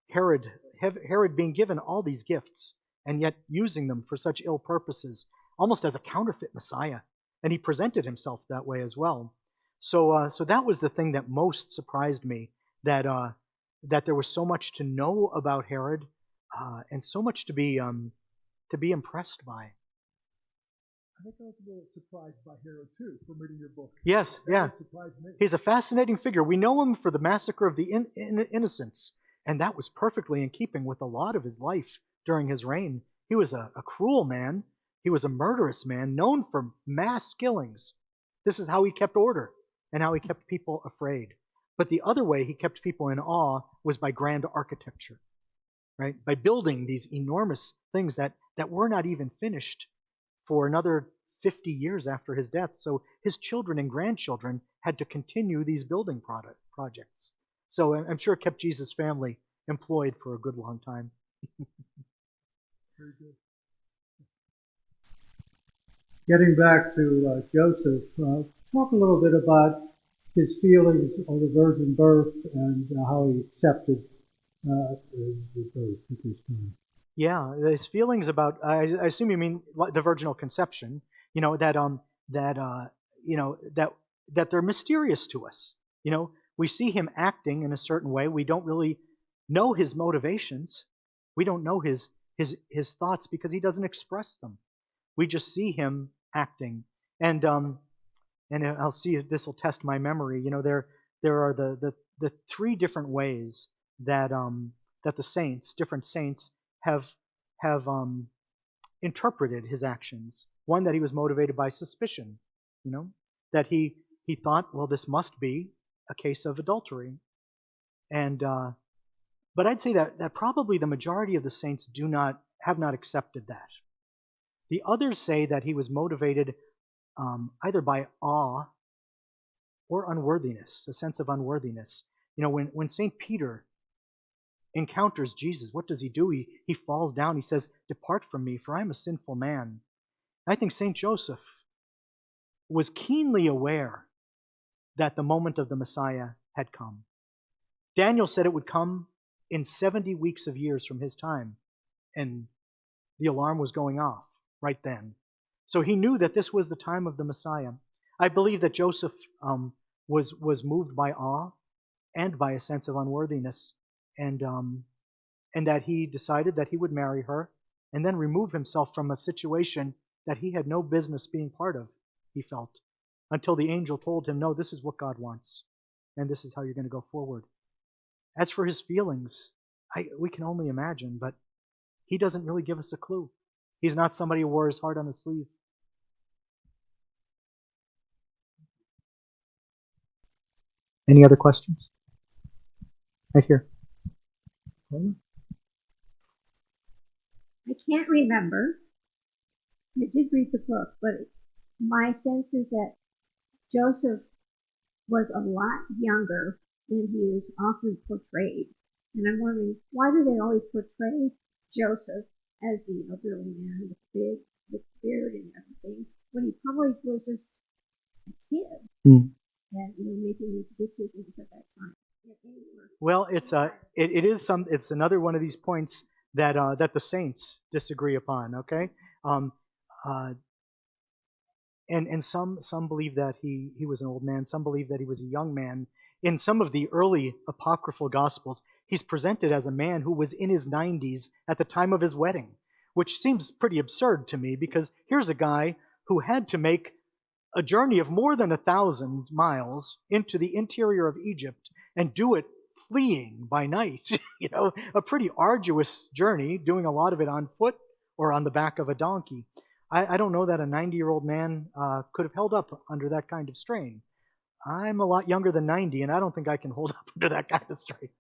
Herod being given all these gifts and yet using them for such ill purposes, almost as a counterfeit Messiah. And he presented himself that way as well. So that was the thing that most surprised me, that there was so much to know about Herod, and so much to be impressed by. I think I was a little surprised by Herod too from reading your book. Yes, yeah. Surprised me. He's a fascinating figure. We know him for the massacre of the innocents, and that was perfectly in keeping with a lot of his life during his reign. He was a cruel man. He was a murderous man, known for mass killings. This is how he kept order and how he kept people afraid. But the other way he kept people in awe was by grand architecture, right? By building these enormous things that were not even finished for another 50 years after his death. So his children and grandchildren had to continue these building projects. So I'm sure it kept Jesus' family employed for a good long time. Very good. Getting back to Joseph, talk a little bit about his feelings of the virgin birth and how he accepted the birth at this time. Yeah, his feelings about, I assume you mean the virginal conception, that they're mysterious to us. We see him acting in a certain way. We don't really know his motivations. We don't know his thoughts because he doesn't express them. We just see him acting. And I'll see if this will test my memory. There are the three different ways that that the saints, different saints, have interpreted his actions. One, that he was motivated by suspicion, that he thought, well, this must be a case of adultery. And but I'd say that probably the majority of the saints have not accepted that. The others say that he was motivated either by awe or unworthiness, a sense of unworthiness. When St. Peter encounters Jesus, what does he do? He falls down. He says, "Depart from me, for I am a sinful man." I think St. Joseph was keenly aware that the moment of the Messiah had come. Daniel said it would come in 70 weeks of years from his time, and the alarm was going off right then. So he knew that this was the time of the Messiah. I believe that Joseph was moved by awe and by a sense of unworthiness, and that he decided that he would marry her and then remove himself from a situation that he had no business being part of, he felt, until the angel told him, no, this is what God wants, and this is how you're going to go forward. As for his feelings, we can only imagine, but he doesn't really give us a clue. He's not somebody who wore his heart on his sleeve. Any other questions? Right here. I can't remember. I did read the book, but my sense is that Joseph was a lot younger than he is often portrayed. And I'm wondering, why do they always portray Joseph as the elderly man with the beard and everything, when he probably was just a kid and making these decisions at that time? Well, it's another one of these points that the saints disagree upon. Okay, and some believe that he was an old man. Some believe that he was a young man. In some of the early apocryphal Gospels, he's presented as a man who was in his 90s at the time of his wedding, which seems pretty absurd to me, because here's a guy who had to make a journey of more than 1,000 miles into the interior of Egypt and do it fleeing by night. A pretty arduous journey, doing a lot of it on foot or on the back of a donkey. I don't know that a 90-year-old man could have held up under that kind of strain. I'm a lot younger than 90, and I don't think I can hold up under that kind of strain.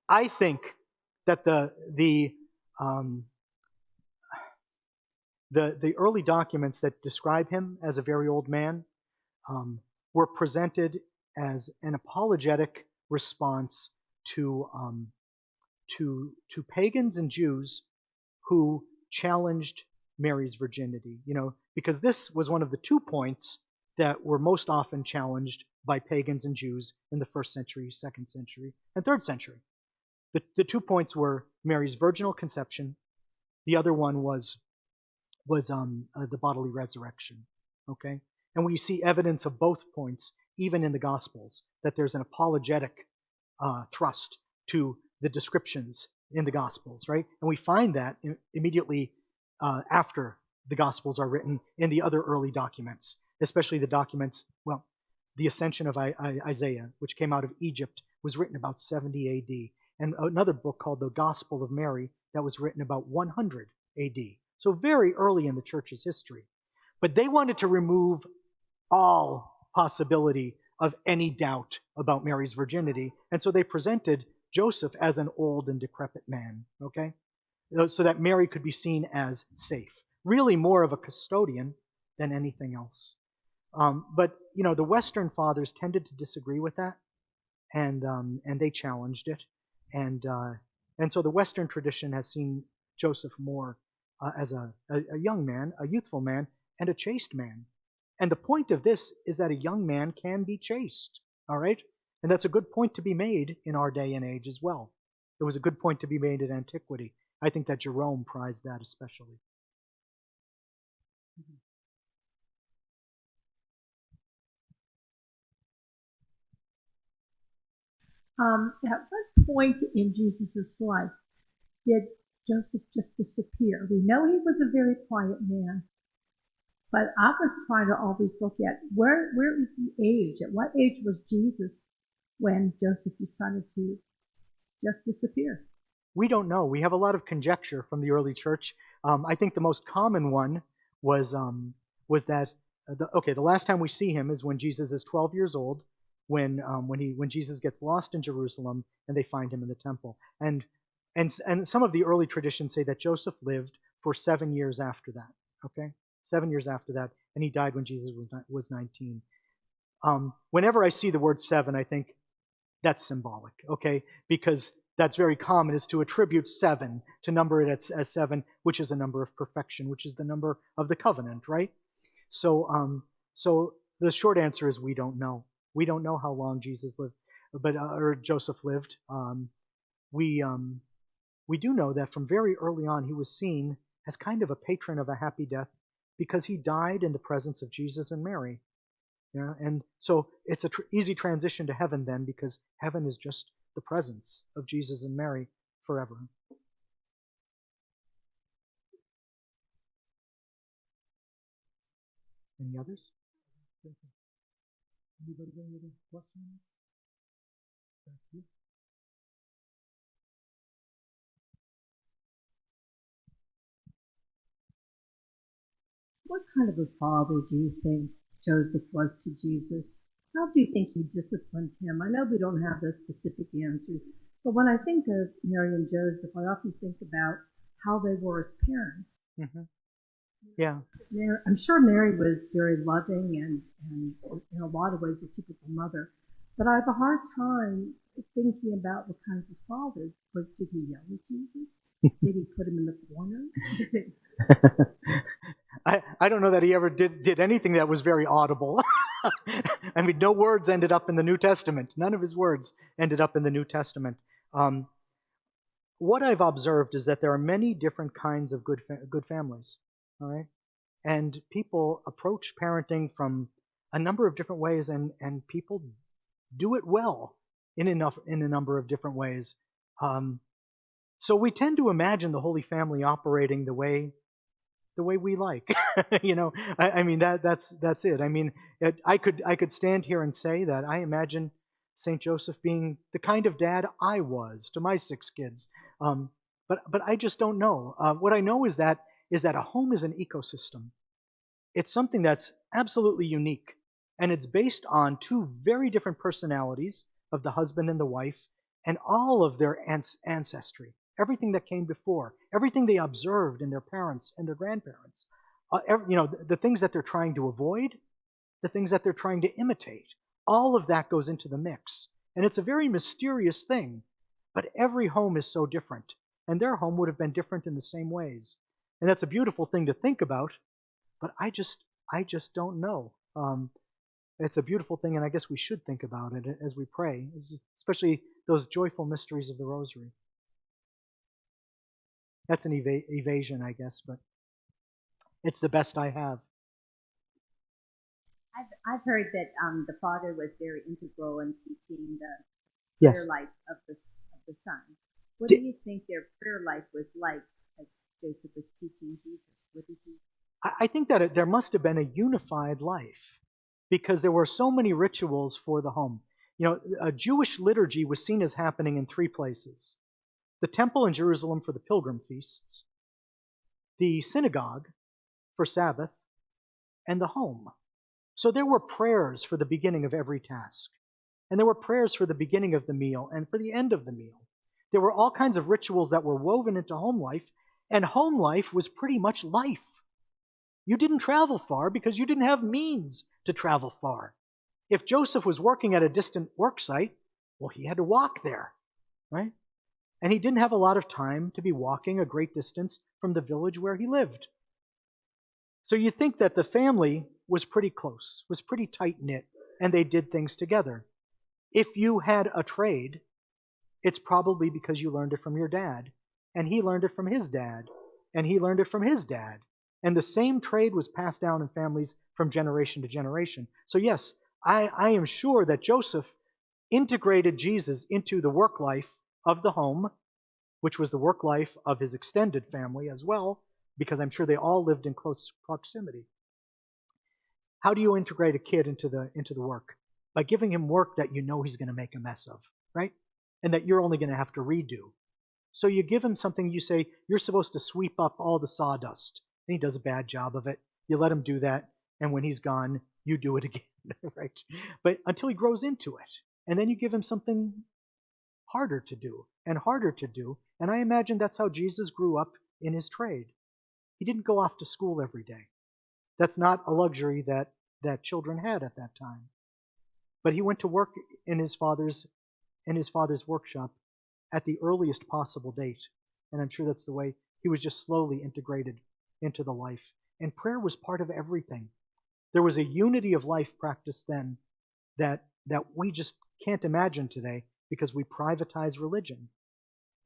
I think that the early documents that describe him as a very old man were presented as an apologetic response to pagans and Jews who challenged Mary's virginity. Because this was one of the 2 points that were most often challenged by pagans and Jews in the 1st century, 2nd century, and 3rd century. The 2 points were Mary's virginal conception. The other one was the bodily resurrection. Okay, and we see evidence of both points even in the Gospels, that there's an apologetic thrust to the descriptions in the Gospels, right? And we find that immediately after the Gospels are written in the other early documents, especially the documents, the Ascension of Isaiah, which came out of Egypt, was written about 70 AD. And another book called the Gospel of Mary that was written about 100 AD, so very early in the church's history. But they wanted to remove all possibility of any doubt about Mary's virginity, and so they presented Joseph as an old and decrepit man, okay? So that Mary could be seen as safe. Really more of a custodian than anything else. But, the Western fathers tended to disagree with that, and they challenged it. And so the Western tradition has seen Joseph more as a young man, a youthful man, and a chaste man. And the point of this is that a young man can be chaste, all right? And that's a good point to be made in our day and age as well. It was a good point to be made in antiquity. I think that Jerome prized that especially. At what point in Jesus' life did Joseph just disappear? We know he was a very quiet man, but I was trying to always look at where is the age? At what age was Jesus when Joseph decided to just disappear? We don't know. We have a lot of conjecture from the early church. I think the most common one was that the last time we see him is when Jesus is 12 years old, when Jesus gets lost in Jerusalem and they find him in the temple. And some of the early traditions say that Joseph lived for 7 years after that. Okay, 7 years after that, and he died when Jesus was 19. Whenever I see the word 7, I think that's symbolic. Okay, because that's very common, is to attribute 7, to number it as 7, which is a number of perfection, which is the number of the covenant, right? So the short answer is we don't know. We don't know how long Jesus lived, or Joseph lived. We do know that from very early on he was seen as kind of a patron of a happy death because he died in the presence of Jesus and Mary. Yeah, and so it's an easy transition to heaven then, because heaven is just the presence of Jesus and Mary forever. Any others? Anybody got any other questions? Thank you. What kind of a father do you think Joseph was to Jesus? How do you think he disciplined him? I know we don't have those specific answers, but when I think of Mary and Joseph, I often think about how they were as parents. Mm-hmm. Yeah. I'm sure Mary was very loving and in a lot of ways a typical mother, but I have a hard time thinking about what kind of a father. Did he yell at Jesus? Did he put him in the corner? I don't know that he ever did anything that was very audible. I mean, no words ended up in the New Testament. None of his words ended up in the New Testament. What I've observed is that there are many different kinds of good families. All right, and people approach parenting from a number of different ways, and people do it well in a number of different ways. So we tend to imagine the Holy Family operating the way we like. I mean that's it. I mean, I could stand here and say that I imagine Saint Joseph being the kind of dad I was to my 6 kids. But I just don't know. What I know is that a home is an ecosystem. It's something that's absolutely unique, and it's based on 2 very different personalities of the husband and the wife, and all of their ancestry, everything that came before, everything they observed in their parents and their grandparents, the things that they're trying to avoid, the things that they're trying to imitate, all of that goes into the mix. And it's a very mysterious thing, but every home is so different, and their home would have been different in the same ways. And that's a beautiful thing to think about, but I just don't know. It's a beautiful thing, and I guess we should think about it as we pray, especially those joyful mysteries of the Rosary. That's an evasion, I guess, but it's the best I have. I've heard that the father was very integral in teaching the Yes. prayer life of the son. What do you think their prayer life was like as Joseph was teaching Jesus? What did he? I think that there must have been a unified life, because there were so many rituals for the home. A Jewish liturgy was seen as happening in 3 places. the temple in Jerusalem for the pilgrim feasts, the synagogue for Sabbath, and the home. So there were prayers for the beginning of every task. And there were prayers for the beginning of the meal and for the end of the meal. There were all kinds of rituals that were woven into home life, and home life was pretty much life. You didn't travel far because you didn't have means to travel far. If Joseph was working at a distant work site, well, he had to walk there, right? And he didn't have a lot of time to be walking a great distance from the village where he lived. So you think that the family was pretty close, was pretty tight-knit, and they did things together. If you had a trade, it's probably because you learned it from your dad, and he learned it from his dad, and he learned it from his dad. And the same trade was passed down in families from generation to generation. So yes, I am sure that Joseph integrated Jesus into the work life of the home, which was the work life of his extended family as well, because I'm sure they all lived in close proximity. How do you integrate a kid into the work? By giving him work that you know he's going to make a mess of, right? And that you're only going to have to redo. So you give him something, you say, you're supposed to sweep up all the sawdust. And he does a bad job of it. You let him do that, and when he's gone, you do it again, right? But until he grows into it. And then you give him something harder to do, and harder to do. And I imagine that's how Jesus grew up in his trade. He didn't go off to school every day. That's not a luxury that children had at that time. But he went to work in his father's workshop at the earliest possible date. And I'm sure that's the way he was just slowly integrated into the life. And prayer was part of everything. There was a unity of life practice then that we just can't imagine today because we privatize religion.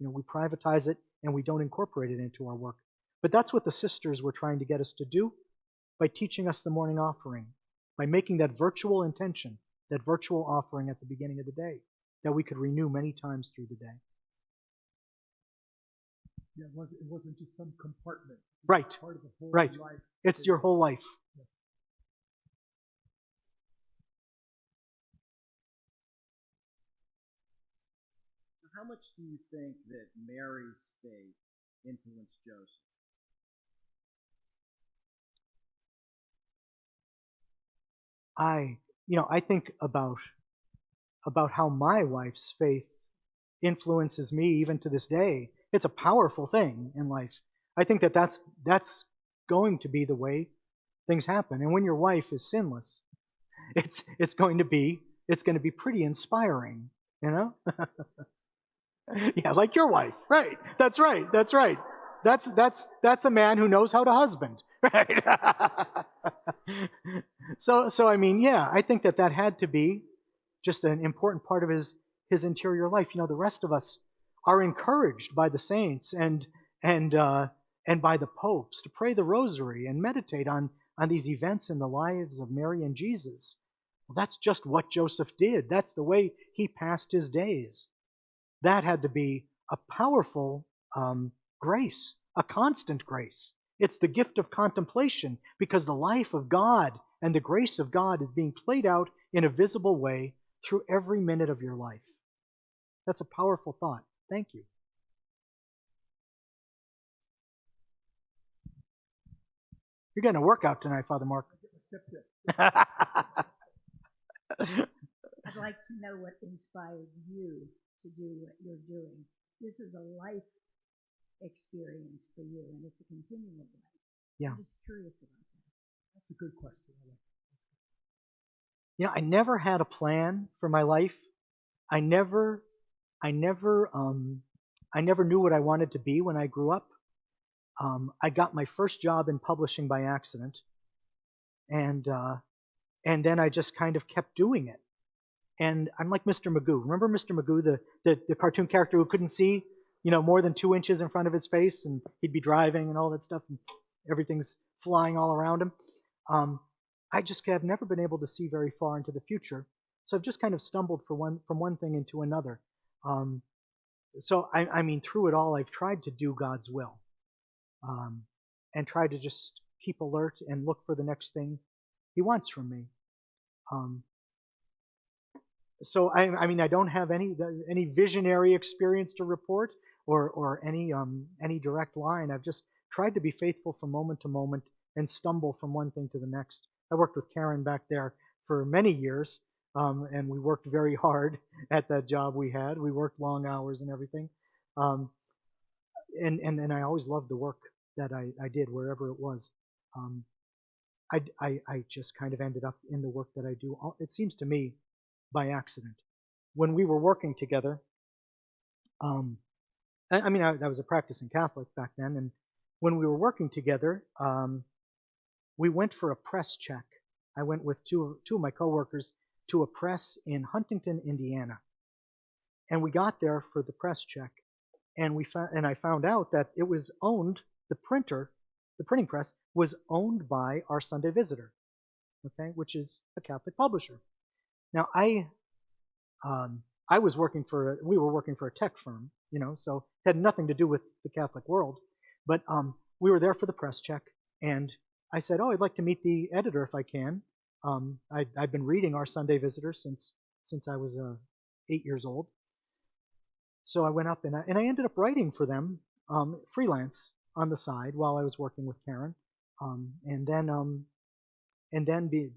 We privatize it and we don't incorporate it into our work. But that's what the sisters were trying to get us to do by teaching us the morning offering, by making that virtual intention, that virtual offering at the beginning of the day that we could renew many times through the day. Yeah, it wasn't just some compartment. Right. Part of the whole Right. life. It's your whole life. How much do you think that Mary's faith influenced Joseph? I think about how my wife's faith influences me even to this day. It's a powerful thing in life. I think that's going to be the way things happen. And when your wife is sinless, it's going to be pretty inspiring, Yeah, like your wife. Right. That's right. That's right. That's a man who knows how to husband. Right. So I mean, yeah, I think that had to be just an important part of his interior life. The rest of us are encouraged by the saints and by the popes to pray the rosary and meditate on these events in the lives of Mary and Jesus. Well, that's just what Joseph did. That's the way he passed his days. That had to be a powerful grace, a constant grace. It's the gift of contemplation because the life of God and the grace of God is being played out in a visible way through every minute of your life. That's a powerful thought. Thank you. You're getting a workout tonight, Father Mark. I'd like to know what inspired you to do what you're doing. This is a life experience for you, and it's a continual life. Yeah. I'm just curious about that. That's a good question. I never had a plan for my life. I never knew what I wanted to be when I grew up. I got my first job in publishing by accident, and then I just kind of kept doing it. And I'm like Mr. Magoo. Remember Mr. Magoo, the cartoon character who couldn't see, more than 2 inches in front of his face, and he'd be driving and all that stuff, and everything's flying all around him. I just have never been able to see very far into the future, so I've just kind of stumbled from one thing into another. So I mean, through it all, I've tried to do God's will, and tried to just keep alert and look for the next thing He wants from me. So I mean, I don't have any visionary experience to report, or any direct line. I've just tried to be faithful from moment to moment and stumble from one thing to the next. I worked with Karen back there for many years, and we worked very hard at that job we had. We worked long hours and everything. Um, and I always loved the work that I did wherever it was. Um, I just kind of ended up in the work that I do. It seems to me by accident. When we were working together, I mean, I was a practicing Catholic back then, and when we were working together, we went for a press check. I went with two of my coworkers to a press in Huntington, Indiana, and we got there for the press check, and I found out that it was owned. The printing press was owned by our Sunday Visitor, okay, which is a Catholic publisher. Now we were working for a tech firm, so it had nothing to do with the Catholic world. But we were there for the press check, and I said, "Oh, I'd like to meet the editor if I can." I'd been reading our Sunday Visitor since I was 8 years old. So I went up and I ended up writing for them freelance on the side while I was working with Karen,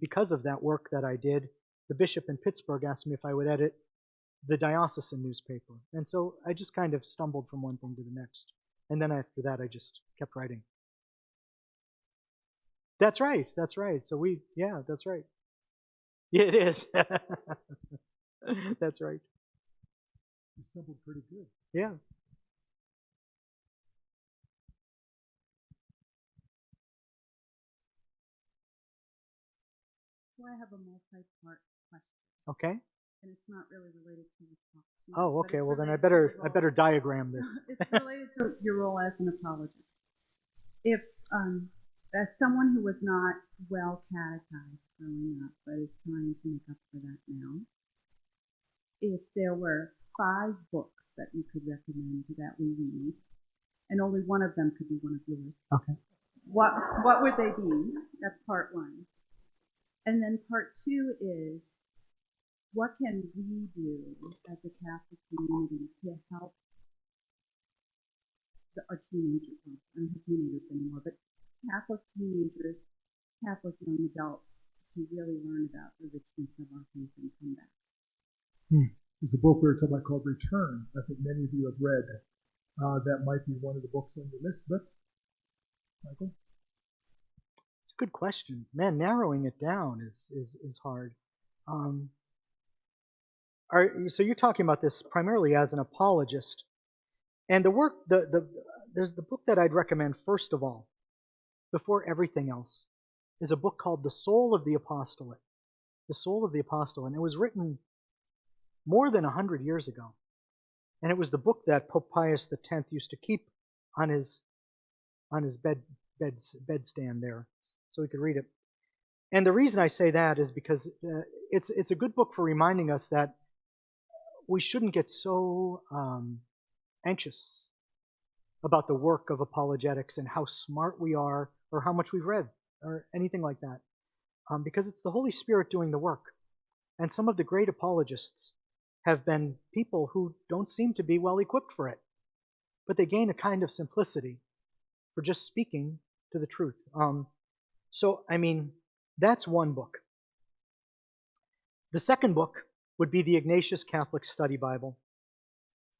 because of that work that I did, the bishop in Pittsburgh asked me if I would edit the diocesan newspaper, and so I just kind of stumbled from one thing to the next, and then after that I just kept writing. That's right. That's right. So that's right. Yeah, it is. That's right. You stumbled pretty good. Yeah. So I have a multi-part question, Okay. and it's not really related to the talk. Oh, okay. Well, then I related to better your role. diagram this. It's related to your role as an apologist. If, as someone who was not well catechized growing up, but is trying to make up for that now, if there were 5 books that you could recommend that we read, and only one of them could be one of yours, Okay. what would they be? That's part 1. And then part 2 is, what can we do as a Catholic community to help our teenagers? I don't have teenagers anymore, but Catholic teenagers, Catholic young adults, to really learn about the richness of our faith and come back. There's a book we were talking about called Return. I think many of you have read. That might be one of the books on your list, but Michael? It's a good question. Man, narrowing it down is hard. So you're talking about this primarily as an apologist. And the work, there's the book that I'd recommend first of all, before everything else, is a book called The Soul of the Apostolate. The Soul of the Apostle. And it was written more than 100 years ago. And it was the book that Pope Pius X used to keep on his bedstand there, so he could read it. And the reason I say that is because it's a good book for reminding us that we shouldn't get so anxious about the work of apologetics and how smart we are or how much we've read or anything like that, because it's the Holy Spirit doing the work. And some of the great apologists have been people who don't seem to be well equipped for it, but they gain a kind of simplicity for just speaking to the truth. So, I mean, that's one book. The second book would be the Ignatius Catholic Study Bible.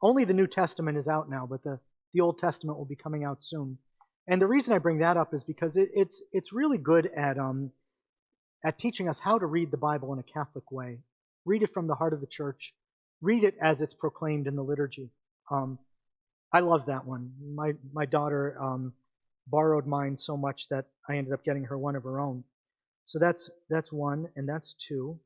Only the New Testament is out now, but the Old Testament will be coming out soon. And the reason I bring that up is because it's really good at teaching us how to read the Bible in a Catholic way. Read it from the heart of the Church. Read it as it's proclaimed in the liturgy. I love that one. My daughter borrowed mine so much that I ended up getting her one of her own. So that's one, and that's 2.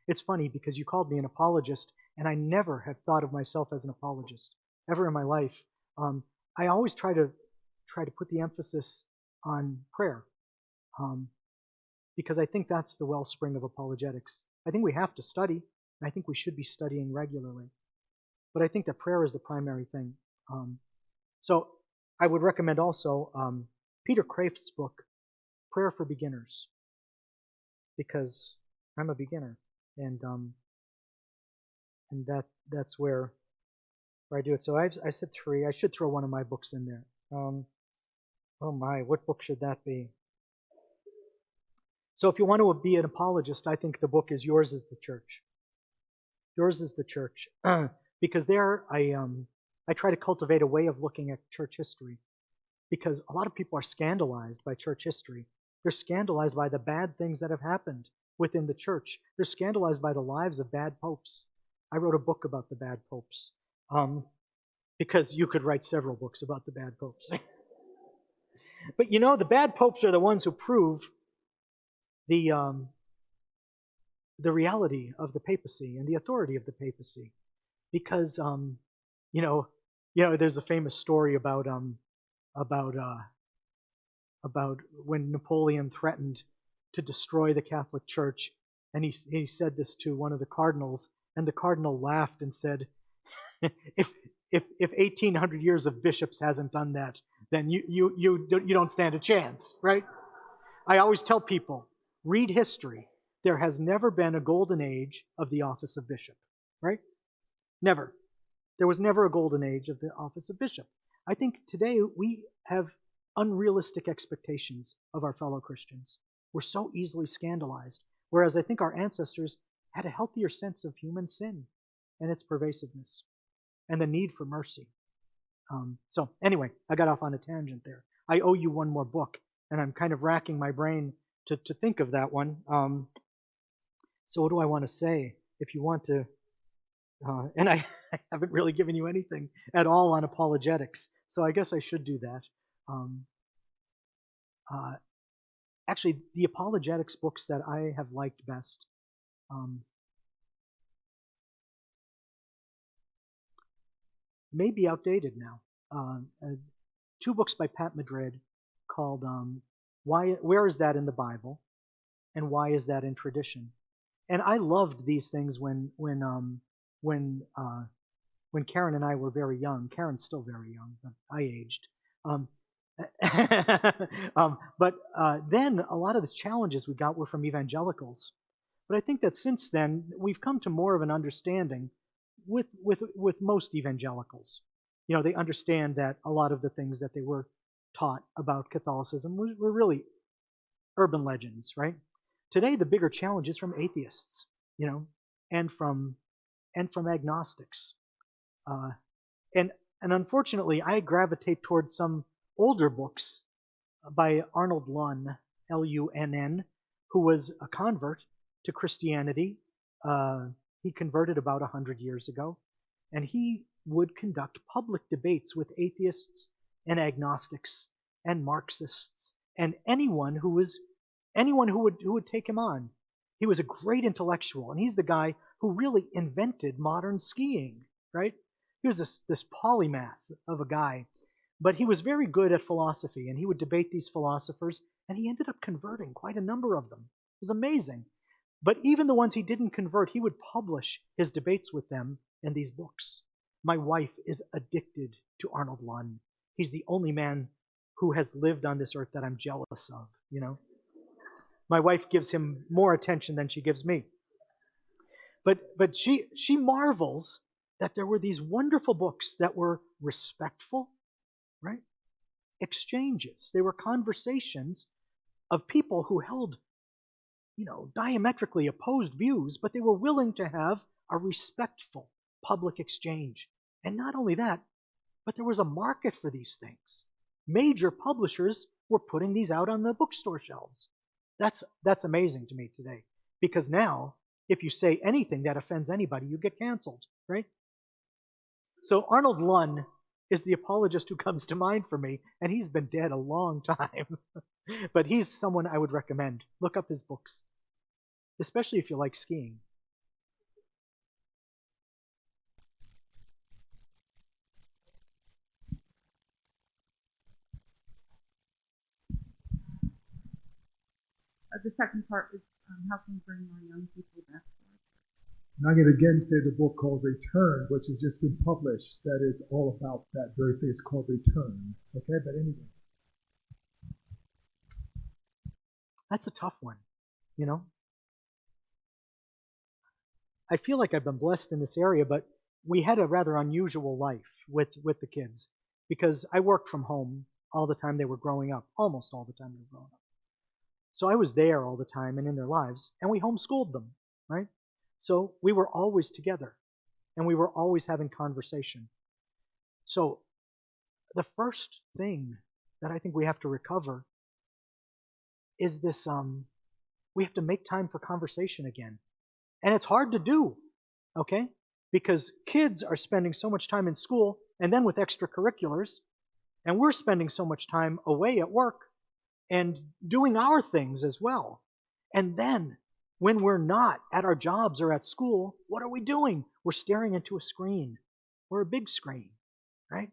It's funny because you called me an apologist, and I never have thought of myself as an apologist ever in my life. I always try to put the emphasis on prayer, because I think that's the wellspring of apologetics. I think we have to study, and I think we should be studying regularly. But I think that prayer is the primary thing. So I would recommend also Peter Kraft's book, Prayer for Beginners, because I'm a beginner, and and that's where I do it. So I said 3. I should throw one of my books in there. Oh my, what book should that be? So if you want to be an apologist, I think the book is Yours is the Church. Yours is the Church. Because there I try to cultivate a way of looking at church history. Because a lot of people are scandalized by church history. They're scandalized by the bad things that have happened within the church. They're scandalized by the lives of bad popes. I wrote a book about the bad popes. Because you could write several books about the bad popes. But you know, the bad popes are the ones who prove the reality of the papacy and the authority of the papacy, because you know, there's a famous story about when Napoleon threatened to destroy the Catholic Church, and he said this to one of the cardinals, and the cardinal laughed and said, if 1,800 years of bishops hasn't done that, then you don't stand a chance, right? I always tell people, read history. There has never been a golden age of the office of bishop, right? Never. There was never a golden age of the office of bishop. I think today we have unrealistic expectations of our fellow Christians. We're so easily scandalized, whereas I think our ancestors had a healthier sense of human sin and its pervasiveness and the need for mercy. So anyway, I got off on a tangent there. I owe you one more book, and I'm kind of racking my brain to think of that one. So what do I want to say? If you want to, and I haven't really given you anything at all on apologetics, so I guess I should do that. Actually, the apologetics books that I have liked best, may be outdated now. 2 books by Pat Madrid called Where is That in the Bible? And Why is That in Tradition? And I loved these things when Karen and I were very young. Karen's still very young, but I aged. But then a lot of the challenges we got were from evangelicals. But I think that since then, we've come to more of an understanding with most evangelicals. You know, they understand that a lot of the things that they were taught about Catholicism were really urban legends, right? Today, the bigger challenge is from atheists, you know, and from agnostics. And unfortunately, I gravitate towards some older books by Arnold Lunn, L-U-N-N, who was a convert to Christianity. He converted about 100 years ago, and he would conduct public debates with atheists and agnostics and Marxists and anyone who would take him on. He was a great intellectual, and he's the guy who really invented modern skiing, right? He was this polymath of a guy, but he was very good at philosophy, and he would debate these philosophers, and he ended up converting quite a number of them. It was amazing. But even the ones he didn't convert, he would publish his debates with them in these books. My wife is addicted to Arnold Lunn. He's the only man who has lived on this earth that I'm jealous of, you know. My wife gives him more attention than she gives me. But she marvels that there were these wonderful books that were respectful, right? Exchanges. They were conversations of people who held, you know, diametrically opposed views, but they were willing to have a respectful public exchange. And not only that, but there was a market for these things. Major publishers were putting these out on the bookstore shelves. That's amazing to me today, because now, if you say anything that offends anybody, you get canceled, right? So Arnold Lunn is the apologist who comes to mind for me, and he's been dead a long time. But he's someone I would recommend. Look up his books, especially if you like skiing. The second part is how can we bring our young people back to our church? And I'm going to again say the book called Return, which has just been published, that is all about that very thing. It's called Return. Okay, but anyway. That's a tough one, you know. I feel like I've been blessed in this area, but we had a rather unusual life with the kids because I worked from home all the time they were growing up, almost all the time they were growing up. So I was there all the time and in their lives, and we homeschooled them, right? So we were always together, and we were always having conversation. So the first thing that I think we have to recover is this, we have to make time for conversation again. And it's hard to do, okay? Because kids are spending so much time in school and then with extracurriculars, and we're spending so much time away at work and doing our things as well. And then when we're not at our jobs or at school, what are we doing? We're staring into a screen or a big screen, right?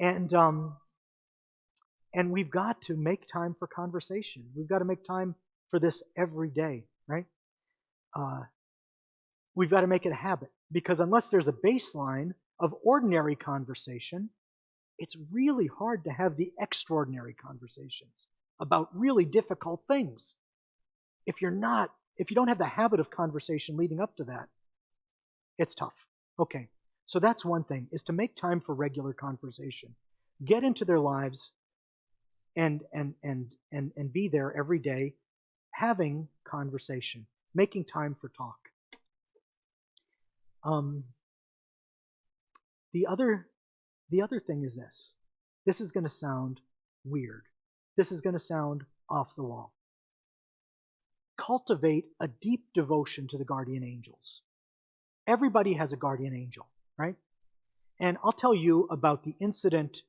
And we've got to make time for conversation. We've got to make time for this every day, right? We've got to make it a habit, because unless there's a baseline of ordinary conversation, it's really hard to have the extraordinary conversations about really difficult things. If you don't have the habit of conversation leading up to that, it's tough. Okay, so that's one thing, is to make time for regular conversation. Get into their lives and be there every day, having conversation, making time for talk. The other thing is this. This is going to sound weird. This is going to sound off the wall. Cultivate a deep devotion to the guardian angels. Everybody has a guardian angel, right? And I'll tell you about the incident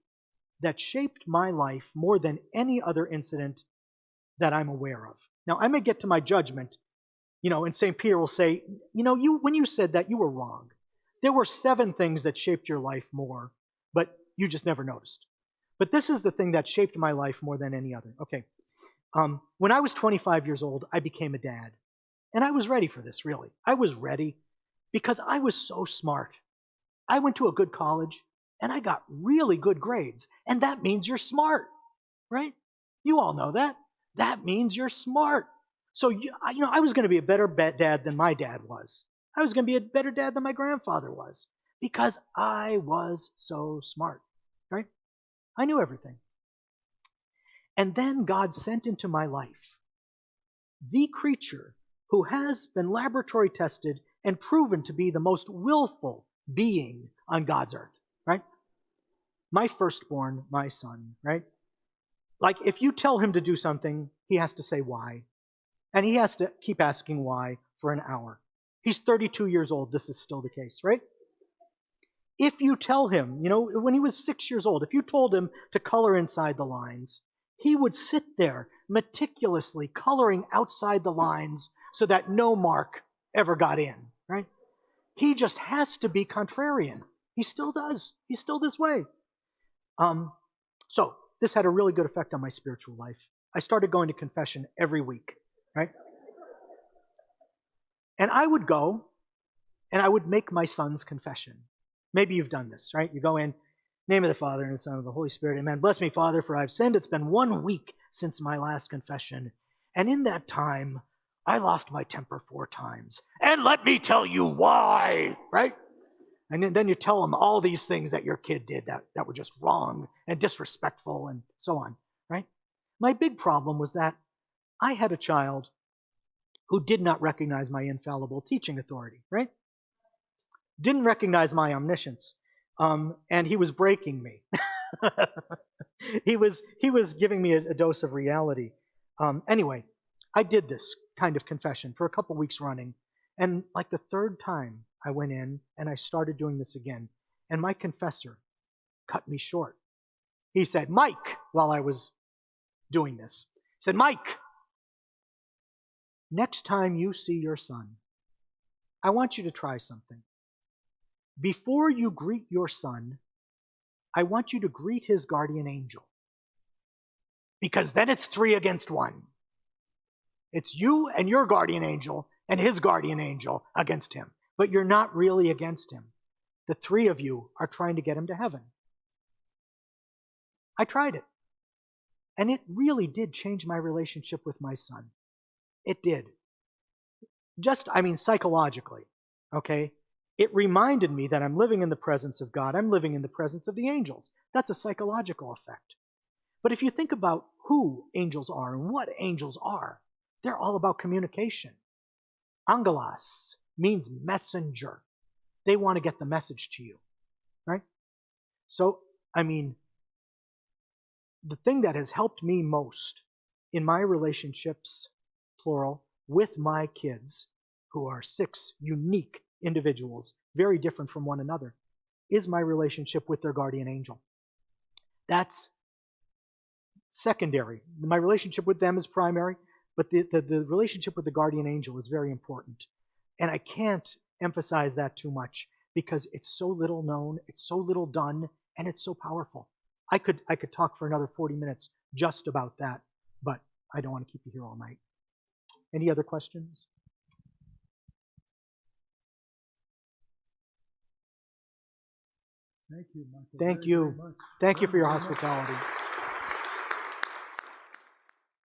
that shaped my life more than any other incident that I'm aware of. Now, I may get to my judgment, and St. Peter will say, when you said that, you were wrong. There were 7 things that shaped your life more, but you just never noticed. But this is the thing that shaped my life more than any other. Okay. When I was 25 years old, I became a dad. And I was ready for this, really. I was ready because I was so smart. I went to a good college, and I got really good grades. And that means you're smart, right? You all know that. That means you're smart. So, I was going to be a better dad than my dad was. I was going to be a better dad than my grandfather was because I was so smart, right? I knew everything. And then God sent into my life the creature who has been laboratory tested and proven to be the most willful being on God's earth, right? My firstborn, my son, right? Like, if you tell him to do something, he has to say why. And he has to keep asking why for an hour. He's 32 years old. This is still the case, right? If you tell him, when he was 6 years old, if you told him to color inside the lines, he would sit there meticulously coloring outside the lines so that no mark ever got in, right? He just has to be contrarian. He still does. He's still this way. So this had a really good effect on my spiritual life. I started going to confession every week, right? And I would go, and I would make my son's confession. Maybe you've done this, right? You go in, name of the Father, and the Son, and the Holy Spirit. Amen. Bless me, Father, for I've sinned. It's been 1 week since my last confession. And in that time, I lost my temper 4 times. And let me tell you why, right? And then you tell them all these things that your kid did that were just wrong and disrespectful and so on, right? My big problem was that I had a child who did not recognize my infallible teaching authority, right? Didn't recognize my omniscience. And he was breaking me. He was giving me a dose of reality. Anyway, I did this kind of confession for a couple weeks running. And like the 3rd time I went in and I started doing this again. And my confessor cut me short. He said, Mike, while I was doing this, he said, Mike, next time you see your son, I want you to try something. Before you greet your son, I want you to greet his guardian angel. Because then it's 3 against 1. It's you and your guardian angel and his guardian angel against him. But you're not really against him. The 3 of you are trying to get him to heaven. I tried it. And it really did change my relationship with my son. It did. psychologically, okay? It reminded me that I'm living in the presence of God. I'm living in the presence of the angels. That's a psychological effect. But if you think about who angels are and what angels are, they're all about communication. Angelos means messenger. They want to get the message to you, right? So, the thing that has helped me most in my relationships, plural, with my kids, who are 6 unique individuals, very different from one another, is my relationship with their guardian angel. That's secondary. My relationship with them is primary, but the relationship with the guardian angel is very important. And I can't emphasize that too much because it's so little known, it's so little done, and it's so powerful. I could talk for another 40 minutes just about that, but I don't want to keep you here all night. Any other questions? Thank you, Michael. Thank very, you. very much. Thank you for your Very much. hospitality.